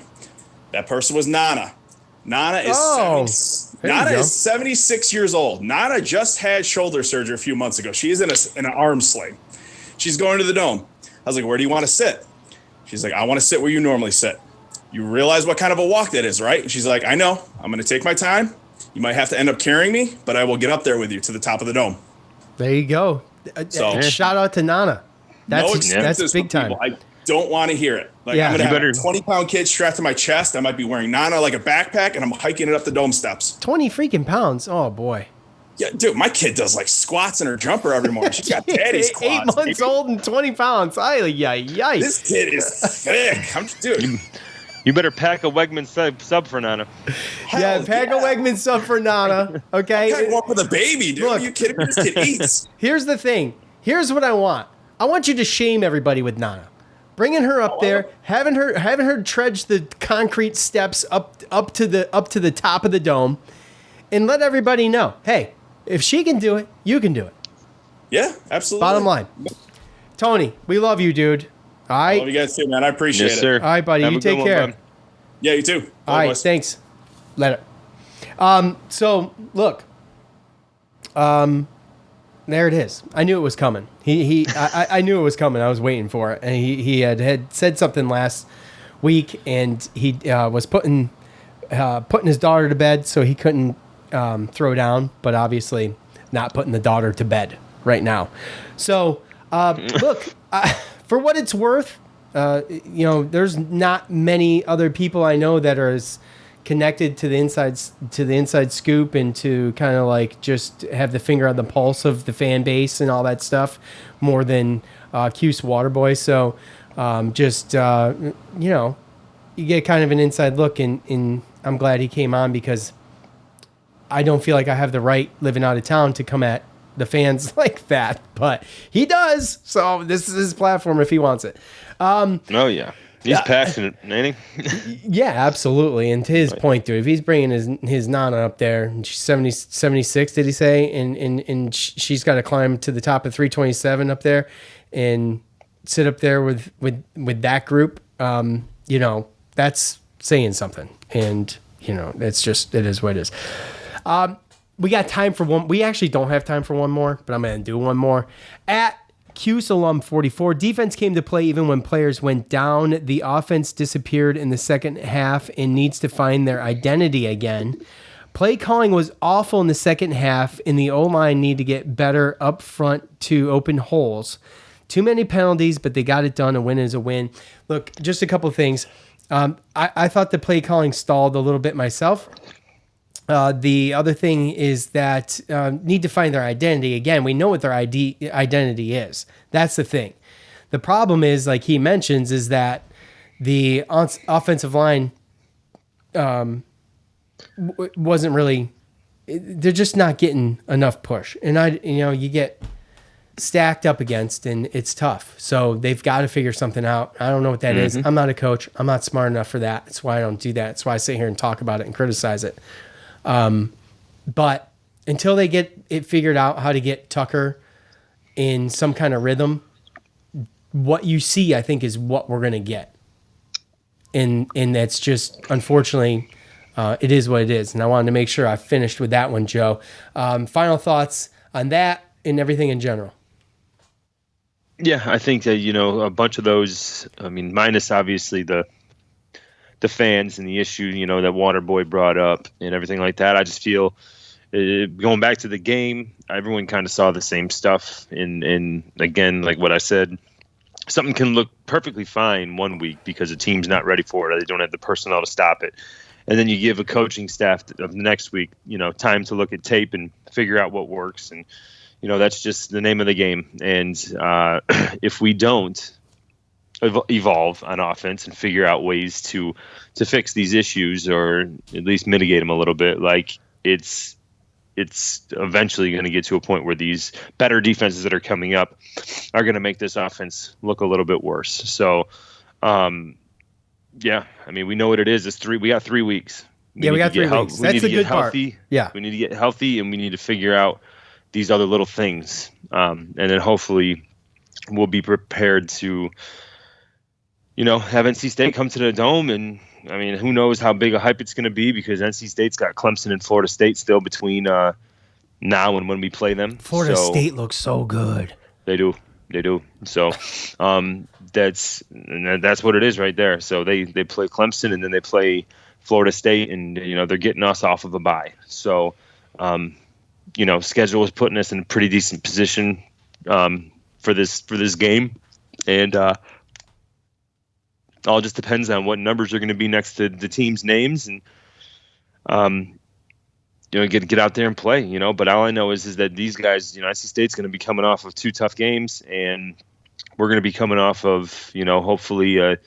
That person was Nana. Nana is 76 years old. Nana just had shoulder surgery a few months ago. She is in an arm sling. She's going to the Dome. I was like, where do you want to sit? She's like, I want to sit where you normally sit. You realize what kind of a walk that is, right? And she's like, I know. I'm going to take my time. You might have to end up carrying me, but I will get up there with you to the top of the Dome. There you go. So, shout out to Nana. That's big time. I don't want to hear it. I'm going to have a 20-pound kid strapped to my chest. I might be wearing Nana like a backpack, and I'm hiking it up the Dome steps. 20 freaking pounds. Oh, boy. Yeah, dude, my kid does squats in her jumper every morning. She's got daddy's quads. 8 months old and 20 pounds. Yikes. This kid is thick. Dude. You better pack a Wegman sub for Nana. Pack a Wegman sub for Nana. Okay. I walk with a baby, dude. Look, are you kidding me? This kid eats. Here's the thing. Here's what I want. I want you to shame everybody with Nana. Bringing her up there, having her trudge the concrete steps up to the top of the Dome, and let everybody know, hey, if she can do it, you can do it. Yeah, absolutely. Bottom line. Tony, we love you, dude. All right. I love you guys too, man. I appreciate it. Sir. All right, buddy. You take care. Yeah, you too. All right, thanks. Later. So look, there it is. I knew it was coming. I knew it was coming. I was waiting for it. And he had said something last week, and he was putting his daughter to bed, so he couldn't throw down. But obviously, not putting the daughter to bed right now. So look, for what it's worth, there's not many other people I know that are as connected to the inside scoop and to kind of just have the finger on the pulse of the fan base and all that stuff more than Cuse Waterboy. So you get kind of an inside look, and I'm glad he came on because I don't feel like I have the right living out of town to come at the fans like that, but he does. So this is his platform if he wants it. Oh yeah. He's passionate, ain't he? Yeah, absolutely. And to his point, dude, if he's bringing his Nana up there, and she's 76, did he say? And she's got to climb to the top of 327 up there and sit up there with that group, that's saying something. And, it is what it is. We got time for one. We actually don't have time for one more, but I'm going to do one more. At Cuse Alum 44, defense came to play even when players went down. The offense disappeared in the second half and needs to find their identity again. Play calling was awful in the second half, and the O-line need to get better up front to open holes. Too many penalties, but they got it done. A win is a win. Look, just a couple of things. I thought the play calling stalled a little bit myself. The other thing is that need to find their identity. Again, we know what their identity is. That's the thing. The problem is, like he mentions, is that the offensive line wasn't really. They're just not getting enough push, and you get stacked up against, and it's tough. So they've got to figure something out. I don't know what that is. I'm not a coach. I'm not smart enough for that. That's why I don't do that. That's why I sit here and talk about it and criticize it. But until they get it figured out how to get Tucker in some kind of rhythm, what you see, I think, is what we're going to get. And that's just, unfortunately, it is what it is. And I wanted to make sure I finished with that one, Joe. Final thoughts on that and everything in general. Yeah, I think that, a bunch of those, minus obviously the fans and the issue, that Waterboy brought up and everything like that. I just feel going back to the game, everyone kind of saw the same stuff. And again, like what I said, something can look perfectly fine one week because the team's not ready for it. Or they don't have the personnel to stop it. And then you give a coaching staff of the next week, time to look at tape and figure out what works. And, that's just the name of the game. And if we don't evolve on offense and figure out ways to fix these issues or at least mitigate them a little bit, like it's eventually going to get to a point where these better defenses that are coming up are going to make this offense look a little bit worse. So, we know what it is. We got 3 weeks. We got 3 weeks. That's the good part. Yeah. We need to get healthy, and we need to figure out these other little things. And then hopefully we'll be prepared to, have NC State come to the Dome. And, who knows how big a hype it's going to be because NC State's got Clemson and Florida State still between now and when we play them. Florida State looks so good. They do. So that's what it is right there. So they play Clemson and then they play Florida State, and they're getting us off of a bye. So schedule is putting us in a pretty decent position for this game, and all just depends on what numbers are going to be next to the team's names, and get out there and play. But all I know is that these guys, NC State's going to be coming off of 2 tough games, and we're going to be coming off of hopefully a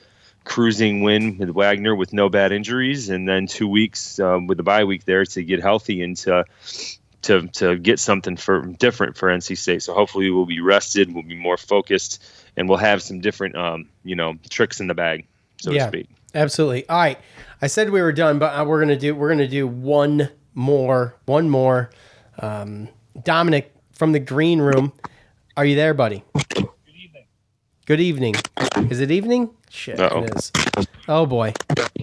cruising win with Wagner with no bad injuries, and then 2 weeks with the bye week there to get healthy and to get something different for NC State. So hopefully we'll be rested, we'll be more focused, and we'll have some different tricks in the bag, so to speak. Absolutely. All right. I said we were done, but we're gonna do one more. Dominic from the green room. Are you there, buddy? Good evening. Is it evening? Shit, Uh-oh. It is. Oh boy.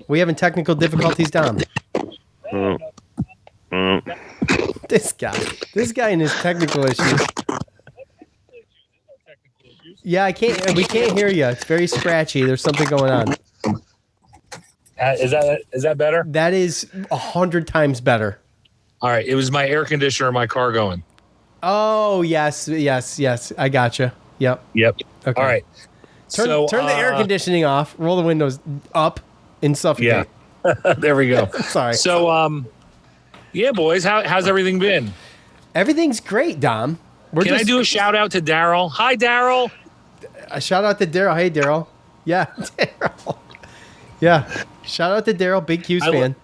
We having technical difficulties, Dom. This guy and his technical issues. Yeah, we can't hear you. It's very scratchy. There's something going on. Is that better? That is 100 times better. All right. It was my air conditioner in my car going. Oh, yes. I gotcha. Yep. Okay. All right. Turn the air conditioning off, roll the windows up, and suffocate. Yeah. There we go. Sorry. So, boys, how's everything been? Everything's great, Dom. Can I do a shout out to Daryl? Hi, Daryl. A shout out to Daryl. Hey, Daryl. Yeah, Daryl. Yeah. Shout out to Daryl, big Cuse fan.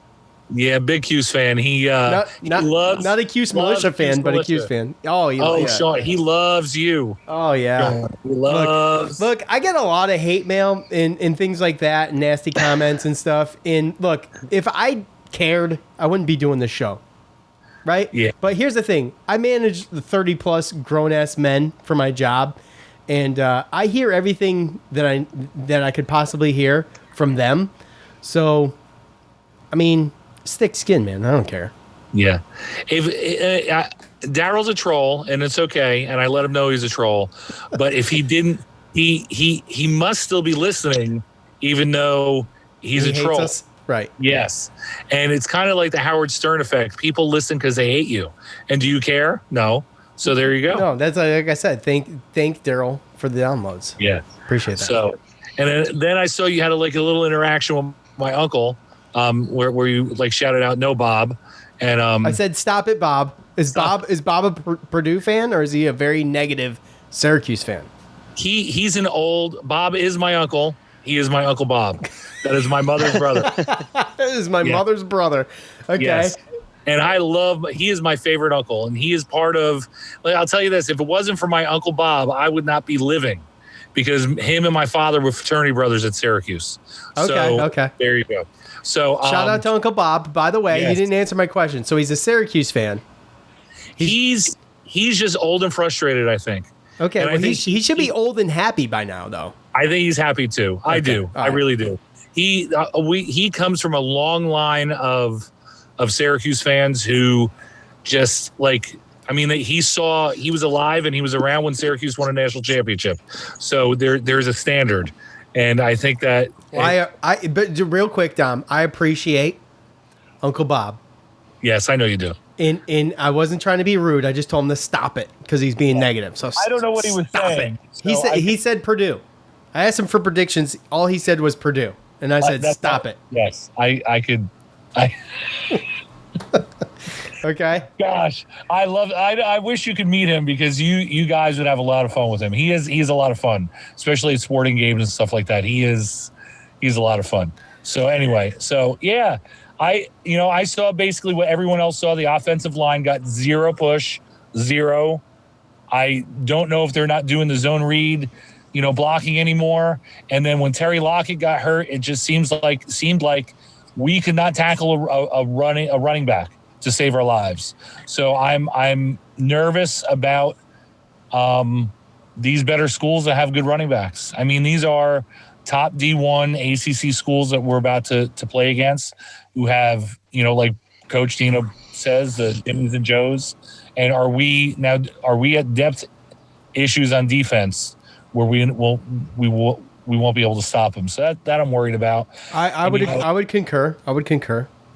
Yeah, big Cuse fan. He loves not a Cuse Militia fan, but a Cuse fan. Oh, yeah. Sean, he loves you. Oh, yeah. He loves. Look, I get a lot of hate mail and things like that, and nasty comments and stuff. And look, if I cared, I wouldn't be doing this show. Right? Yeah. But here's the thing. I manage the 30-plus grown-ass men for my job, and I hear everything that I could possibly hear from them. So, thick skin, man. I don't care. Yeah. Daryl's a troll, and it's okay, and I let him know he's a troll. But if he didn't, he must still be listening, even though he's a troll. Right. Yes. And it's kind of like the Howard Stern effect. People listen because they hate you. And do you care? No. So there you go. No, that's like I said. Thank Daryl for the downloads. Yeah. Appreciate that. So, and then I saw you had a little interaction with my uncle, where you like shouted out "No, Bob," and I said, "Stop it, Bob." Is Bob a Purdue fan, or is he a very negative Syracuse fan? He's an old Bob is my uncle. He is my Uncle Bob. That is my mother's brother. That is my mother's brother. Okay. Yes. And he is my favorite uncle. And he is part of, I'll tell you this, if it wasn't for my Uncle Bob, I would not be living because him and my father were fraternity brothers at Syracuse. Okay. There you go. So shout out to Uncle Bob. By the way, You didn't answer my question. So he's a Syracuse fan. He's just old and frustrated, I think. Okay. Well, he should be old and happy by now, though. I think he's happy too. Okay. I do. I really do. He comes from a long line of Syracuse fans who just he was alive and he was around when Syracuse won a national championship. So there's a standard, and I think that. But real quick, Dom, I appreciate Uncle Bob. Yes, I know you do. And I wasn't trying to be rude. I just told him to stop it because he's being negative. So I don't know what he was saying. He said Purdue. I asked him for predictions. All he said was Purdue. And I said, stop it. Yes, I could. Okay. Gosh, I wish you could meet him because you guys would have a lot of fun with him. He's a lot of fun, especially at sporting games and stuff like that. He's a lot of fun. So anyway, yeah, I saw basically what everyone else saw. The offensive line got zero push, zero. I don't know if they're not doing the zone read, blocking anymore. And then when Terry Lockett got hurt, it just seemed like we could not tackle a running back to save our lives. So I'm nervous about these better schools that have good running backs. I mean, these are top D1 ACC schools that we're about to play against, who have like Coach Dino says, the Jimmys and Joes. And are we at depth issues on defense where we won't be able to stop them? So that I'm worried about. I would concur.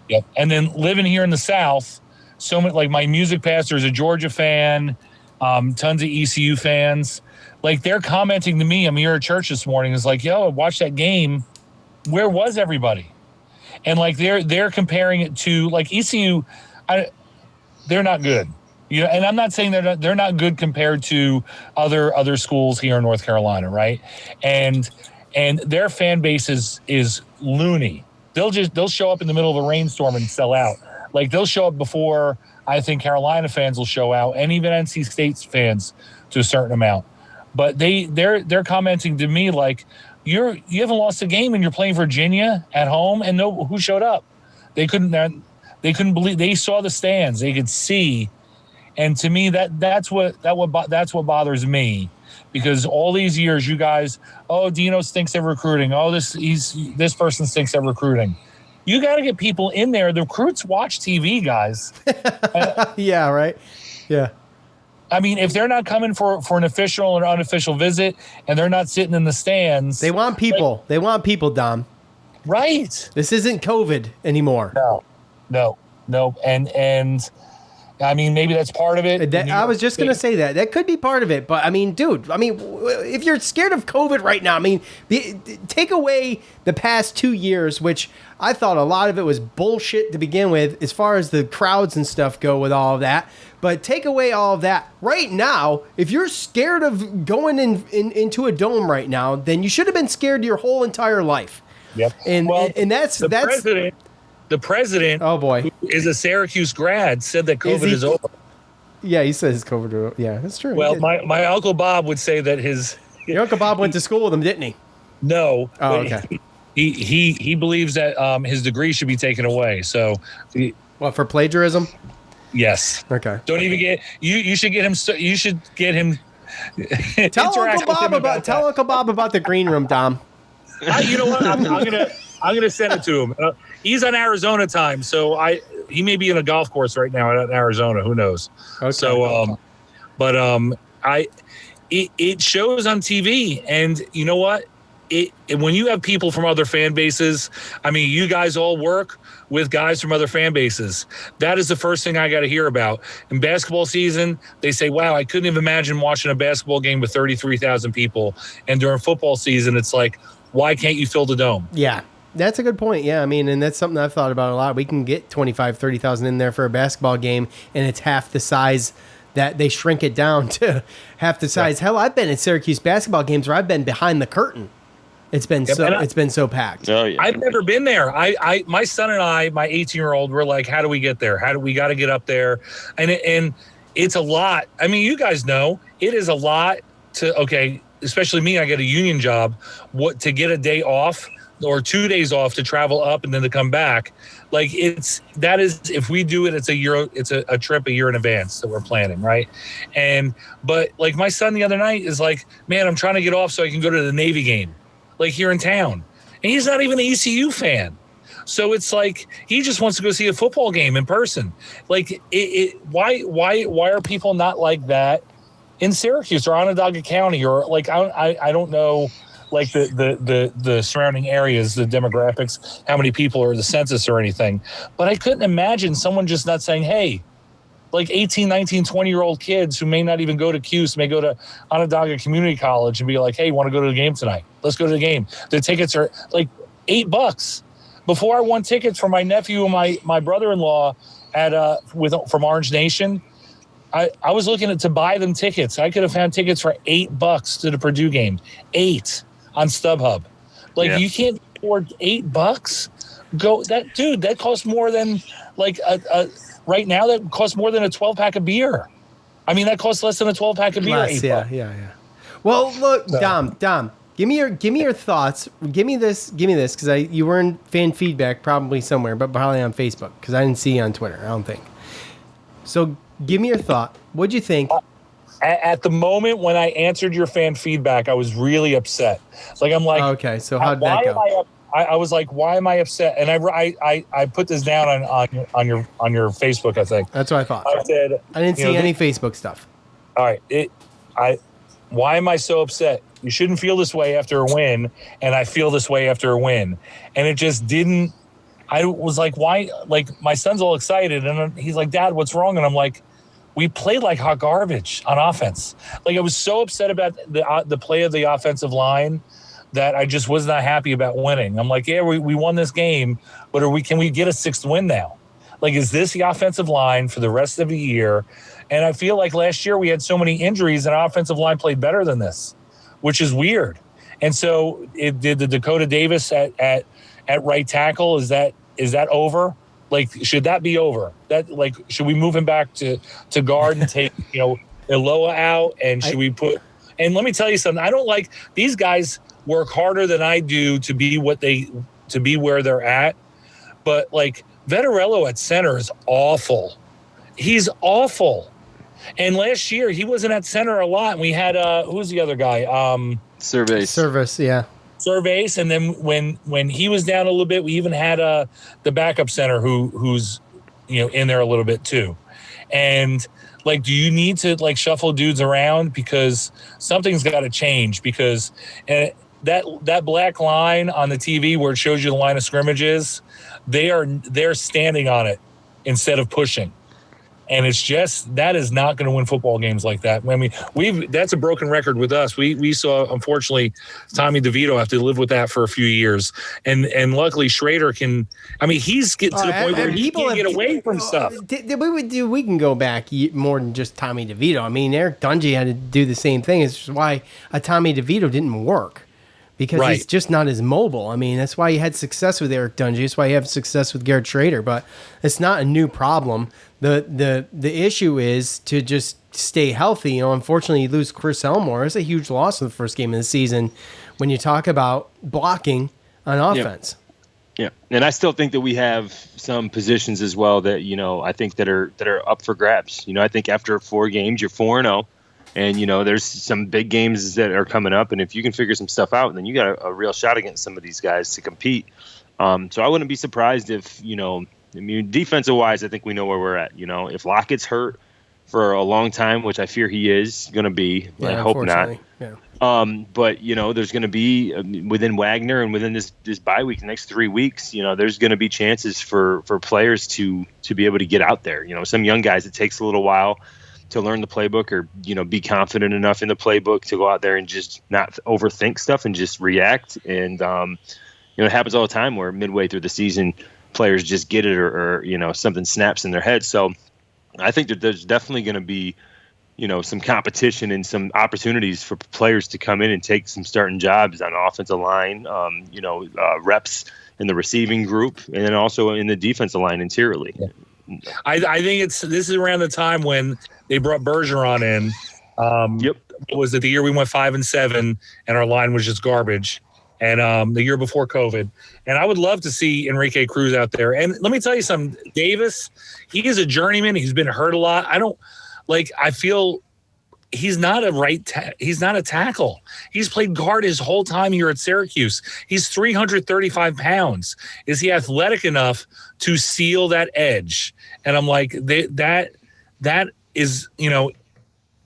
Yep. And then living here in the South, so many, like my music pastor is a Georgia fan, tons of ECU fans. Like they're commenting to me. I'm here at church this morning. It's like, yo, I watched that game. Where was everybody? And like they're comparing it to like ECU. They're not good. And I'm not saying they're not good compared to other schools here in North Carolina, right? And their fan base is loony. They'll show up in the middle of a rainstorm and sell out. Like they'll show up before I think Carolina fans will show out, and even NC State fans to a certain amount. But they're commenting to me like you haven't lost a game and you're playing Virginia at home, and who showed up? They couldn't believe. They saw the stands. They could see. And to me, that's what bothers me, because all these years, you guys, Dino stinks at recruiting. This person stinks at recruiting. You got to get people in there. The recruits watch TV, guys. Yeah, right. Yeah. I mean, if they're not coming for an official or unofficial visit, and they're not sitting in the stands, they want people. They want people, Dom. Right. This isn't COVID anymore. No. And. I mean, maybe that's part of it. I was just going to say that could be part of it. But I mean, dude, if you're scared of COVID right now, take away the past 2 years, which I thought a lot of it was bullshit to begin with, as far as the crowds and stuff go with all of that. But take away all of that right now. If you're scared of going into a dome right now, then you should have been scared your whole entire life. Yep. And that's The president, oh boy, who is a Syracuse grad, said that COVID is over. Yeah, he says COVID is over. Yeah, that's true. Well, my Uncle Bob would say that your Uncle Bob went to school with him, didn't he? No. Oh, okay. He believes that his degree should be taken away. So, for plagiarism? Yes. Okay. Don't even get you. Should get him. You should get him. Tell Uncle Bob about the green room, Dom. You know what? I'm gonna send it to him. He's on Arizona time, so he may be in a golf course right now in Arizona. Who knows? Okay. So, it shows on TV, and you know what? when you have people from other fan bases, I mean, you guys all work with guys from other fan bases. That is the first thing I got to hear about. In basketball season, they say, wow, I couldn't even imagine watching a basketball game with 33,000 people. And during football season, it's like, why can't you fill the dome? Yeah, that's a good point. Yeah, I mean, and that's something I've thought about a lot. We can get 25, 30,000 in there for a basketball game, and it's half the size that they shrink it down to half the size. Hell, I've been at Syracuse basketball games where I've been behind the curtain. It's been so packed. Oh, yeah. I've never been there. My son and I, my 18-year-old, we're like, how do we get there? We got to get up there? And it's a lot. I mean, you guys know it is a lot especially me, I get a union job, to get a day off or 2 days off to travel up and then to come back. Like if we do it, it's a trip a year in advance that we're planning. Right. But like my son the other night is like, man, I'm trying to get off so I can go to the Navy game, like here in town. And he's not even an ECU fan. So it's like, he just wants to go see a football game in person. Like why are people not like that in Syracuse or Onondaga County, or like, I don't know, like the surrounding areas, the demographics, how many people are the census or anything. But I couldn't imagine someone just not saying, hey, like 18, 19, 20-year-old kids who may not even go to Cuse, may go to Onondaga Community College and be like, hey, want to go to the game tonight? Let's go to the game. The tickets are like $8. Before I won tickets for my nephew and my brother-in-law from Orange Nation, I was looking to buy them tickets. I could have found tickets for $8 to the Purdue game. $8 on StubHub. Like, You can't afford $8. That costs more than like right now. That costs more than a 12-pack of beer. I mean, that costs less than a 12-pack of beer. Yeah. Well, look, Dom, give me your thoughts. Give me this because you were in fan feedback probably somewhere, but probably on Facebook because I didn't see you on Twitter. I don't think. So. Give me your thought. What'd you think? At the moment when I answered your fan feedback, I was really upset. Like, I'm like, okay, so how'd that go? I was like, why am I upset? And I put this down on your Facebook, I think. That's what I thought. I said, I didn't see any Facebook stuff. All right. Why am I so upset? You shouldn't feel this way after a win, and I feel this way after a win. And it just didn't. I was like, why? Like, my son's all excited, and he's like, Dad, what's wrong? And I'm like, we played like hot garbage on offense. Like, I was so upset about the play of the offensive line that I just was not happy about winning. I'm like, yeah, we won this game, but can we get a sixth win now? Like, is this the offensive line for the rest of the year? And I feel like last year we had so many injuries, and our offensive line played better than this, which is weird. And so it did the Dakota Davis at right tackle. Is that over? Like, should that be over? That, like, should we move him back to guard and take, Iloa out? And should we put, and let me tell you something, I don't like, these guys work harder than I do to be where they're at. But like, Vettorello at center is awful. He's awful. And last year he wasn't at center a lot. And we had, who's the other guy? Service, yeah. Surveys, and then when he was down a little bit, we even had the backup center who's in there a little bit too. And like, do you need to like shuffle dudes around because something's got to change? Because that black line on the TV where it shows you the line of scrimmages, they're standing on it instead of pushing. And it's just, that is not going to win football games like that. I mean, that's a broken record with us. We saw, unfortunately, Tommy DeVito have to live with that for a few years. And luckily Schrader he's getting to the point where he can't get away from stuff. We can go back more than just Tommy DeVito. I mean, Eric Dungy had to do the same thing. It's why a Tommy DeVito didn't work. Because he's just not as mobile. I mean, that's why he had success with Eric Dungy. That's why he had success with Garrett Schrader. But it's not a new problem. The issue is to just stay healthy. Unfortunately, you lose Chris Elmore. It's a huge loss in the first game of the season when you talk about blocking on offense. Yeah, and I still think that we have some positions as well that I think that are up for grabs. I think after 4 games, you're 4-0. And, there's some big games that are coming up. And if you can figure some stuff out, then you got a real shot against some of these guys to compete. So I wouldn't be surprised if, defensive-wise, I think we know where we're at. If Lockett's hurt, for a long time, which I fear he is going to be. I hope not. Yeah. But there's going to be within Wagner and within this bye week, the next 3 weeks, there's going to be chances for players to be able to get out there. Some young guys, it takes a little while to learn the playbook or, be confident enough in the playbook to go out there and just not overthink stuff and just react. And, it happens all the time where midway through the season, players just get it or something snaps in their head. So I think that there's definitely going to be, some competition and some opportunities for players to come in and take some starting jobs on offensive line, reps in the receiving group, and then also in the defensive line interiorly. Yeah. I think this is around the time when they brought Bergeron in. Yep. Was it the year we went 5-7 and our line was just garbage? And the year before COVID. And I would love to see Enrique Cruz out there. And let me tell you something, Davis, he is a journeyman. He's been hurt a lot. I feel he's not he's not a tackle. He's played guard his whole time here at Syracuse. He's 335 pounds. Is he athletic enough to seal that edge? And I'm like, that is,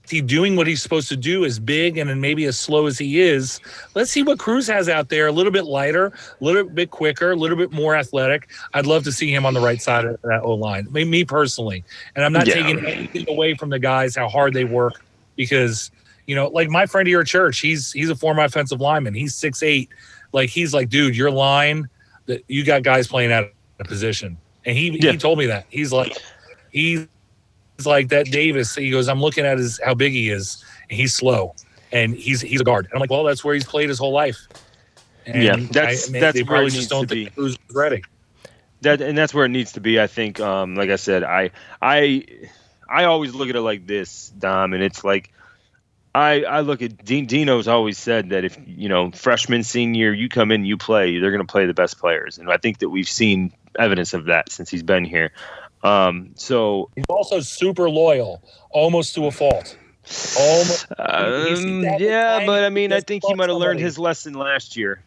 he doing what he's supposed to do, as big and maybe as slow as he is. Let's see what Cruz has out there. A little bit lighter, a little bit quicker, a little bit more athletic. I'd love to see him on the right side of that O-line, me personally. And I'm not taking anything away from the guys, how hard they work, because, like my friend here at church, he's a former offensive lineman. He's 6'8". He's like, dude, your line, that you got guys playing out of position. And he told me that. He's like that Davis. He goes, I'm looking at how big he is, and he's slow, and he's a guard. And I'm like, well, that's where he's played his whole life. And that's they where probably it just needs don't to think be. Cruz is ready. That's where it needs to be. I think, like I said, I always look at it like this, Dom, and it's like I look at Dino's always said that if freshman, senior, you come in, you play, they're going to play the best players, and I think that we've seen evidence of that since he's been here. So he's also super loyal, almost to a fault. Almost. But I mean, I think he might have learned his lesson last year.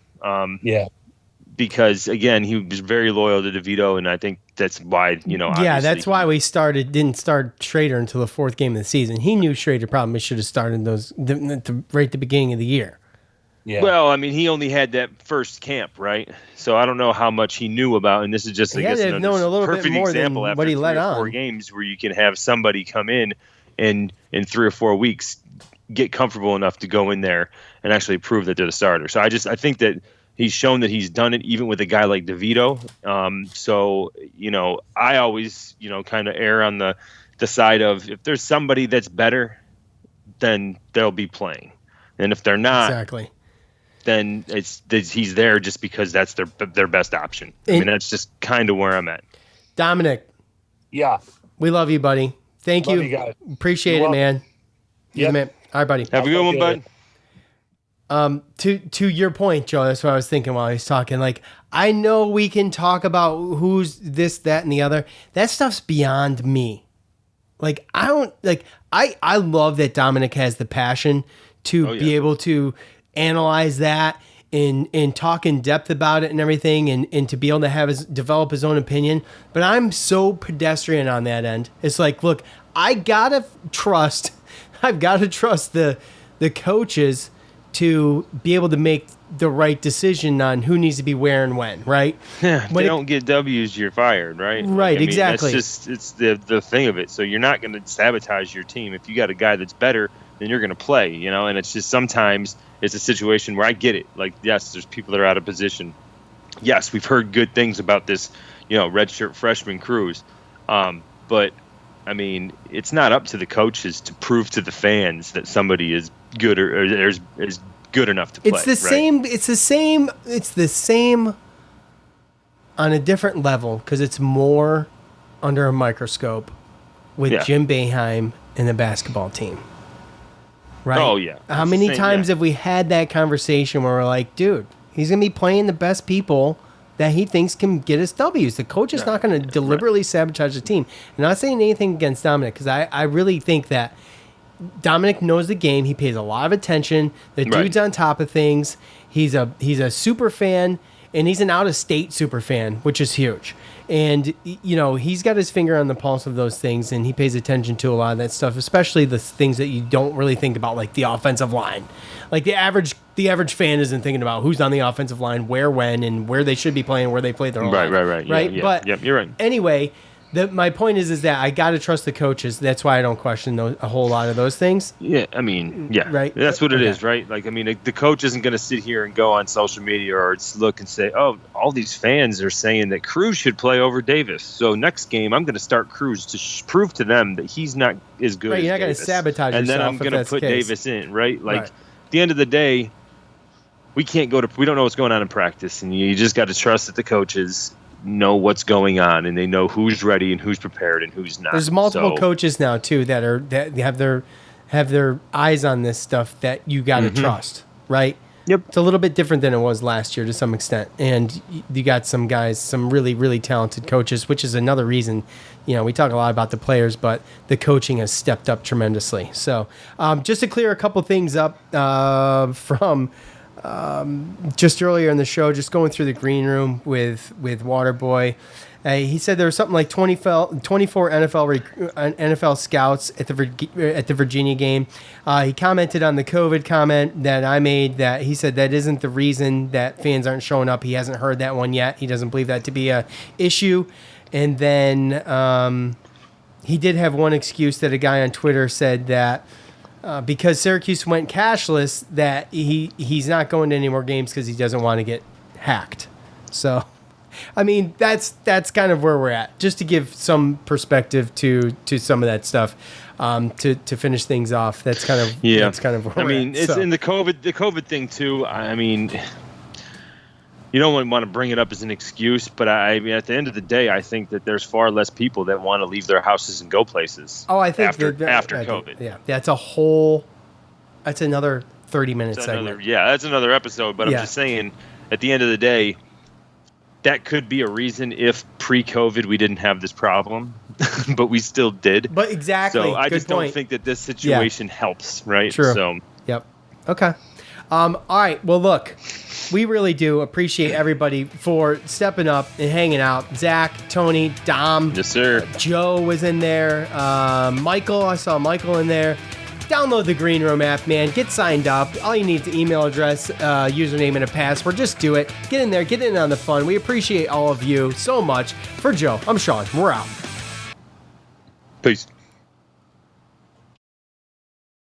Because again, he was very loyal to DeVito, and I think that's why that's why we didn't start Schrader until the fourth game of the season. He knew Schrader probably should have started those right at the beginning of the year. Yeah. Well, I mean, he only had that first camp, right? So I don't know how much he knew about, and this is just, I guess, known a little perfect bit more example than after what he 3 let or on. 4 games where you can have somebody come in and in 3 or 4 weeks get comfortable enough to go in there and actually prove that they're the starter. So I think that he's shown that he's done it even with a guy like DeVito. So, I always, kind of err on the side of if there's somebody that's better, then they'll be playing. And if they're not, exactly, then he's there just because that's their best option. I mean, that's just kind of where I'm at. Dominic. Yeah. We love you, buddy. Thank you. Guys. Appreciate it, man. Yeah, man. All right, buddy. Have a good one, bud. To your point, Joe, that's what I was thinking while he was talking. Like, I know we can talk about who's this, that, and the other. That stuff's beyond me. Like, I don't like. I love that Dominic has the passion to be able to analyze that and talk in depth about it and everything, and to be able to develop his own opinion. But I'm so pedestrian on that end. It's like, look, I've got to trust the coaches to be able to make the right decision on who needs to be where and when, right? Yeah, if they don't get W's, you're fired, right? Right, exactly. It's the thing of it. So you're not going to sabotage your team. If you got a guy that's better, then you're going to play, and it's just sometimes it's a situation where I get it. Like, yes, there's people that are out of position. Yes, we've heard good things about this, redshirt freshman Cruz. But, I mean, it's not up to the coaches to prove to the fans that somebody is good or is good enough to play. It's the same. It's the same on a different level because it's more under a microscope with Jim Boeheim and the basketball team. Right? Oh, yeah. How many times have we had that conversation where we're like, dude, he's going to be playing the best people that he thinks can get us W's. The coach is not going to deliberately sabotage the team. I'm not saying anything against Dominic because I really think that Dominic knows the game. He pays a lot of attention. The dude's on top of things. He's a super fan, and he's an out-of-state super fan, which is huge. And, you know, he's got his finger on the pulse of those things, and he pays attention to a lot of that stuff, especially the things that you don't really think about, like the offensive line. Like the average fan isn't thinking about who's on the offensive line, where, when, and where they should be playing, where they play their line. Right. Yeah, but you're right. Anyway, my point is that I got to trust the coaches. That's why I don't question a whole lot of those things. Yeah, I mean, yeah. Right. That's what it is, right? Like, I mean, the coach isn't going to sit here and go on social media or look and say, oh, all these fans are saying that Cruz should play over Davis. So next game, I'm going to start Cruz to prove to them that he's not as good as You're not going to sabotage yourself. And then I'm going to put Davis in, right? Like, at the end of the day, we don't know what's going on in practice. And you just got to trust that the coaches know what's going on, and they know who's ready and who's prepared and who's not. There's multiple coaches now too that have their eyes on this stuff that you got to trust, right? Yep. It's a little bit different than it was last year to some extent, and you got some guys, some really, really talented coaches, which is another reason. You know, we talk a lot about the players, but the coaching has stepped up tremendously. So, just to clear a couple things up from. Just earlier in the show, just going through the green room with Waterboy, he said there was something like 24 NFL scouts at the Virginia game. He commented on the COVID comment that I made, that he said that isn't the reason that fans aren't showing up. He hasn't heard that one yet. He doesn't believe that to be a issue. And then he did have one excuse that a guy on Twitter said that because Syracuse went cashless, that he's not going to any more games because he doesn't want to get hacked. So, I mean, that's kind of where we're at. Just to give some perspective to some of that stuff, to finish things off. That's kind of where I mean, we're at. it's So, in the COVID thing too. I mean, you don't want to bring it up as an excuse, but I mean, at the end of the day, I think that there's far less people that want to leave their houses and go places. I think after COVID. Yeah, that's another 30-minute segment. That's another episode. But I'm just saying, at the end of the day, that could be a reason if pre-COVID we didn't have this problem, but we still did. But exactly. So I Good just point. don't think that this situation helps, right? True. So. Yep. Okay. All right. Well, look, we really do appreciate everybody for stepping up and hanging out. Zach, Tony, Dom. Yes, sir. Joe was in there. Michael, I saw Michael in there. Download the Green Room app, man. Get signed up. All you need is an email address, username, and a password. Just do it. Get in there. Get in on the fun. We appreciate all of you so much. For Joe, I'm Sean. We're out. Peace.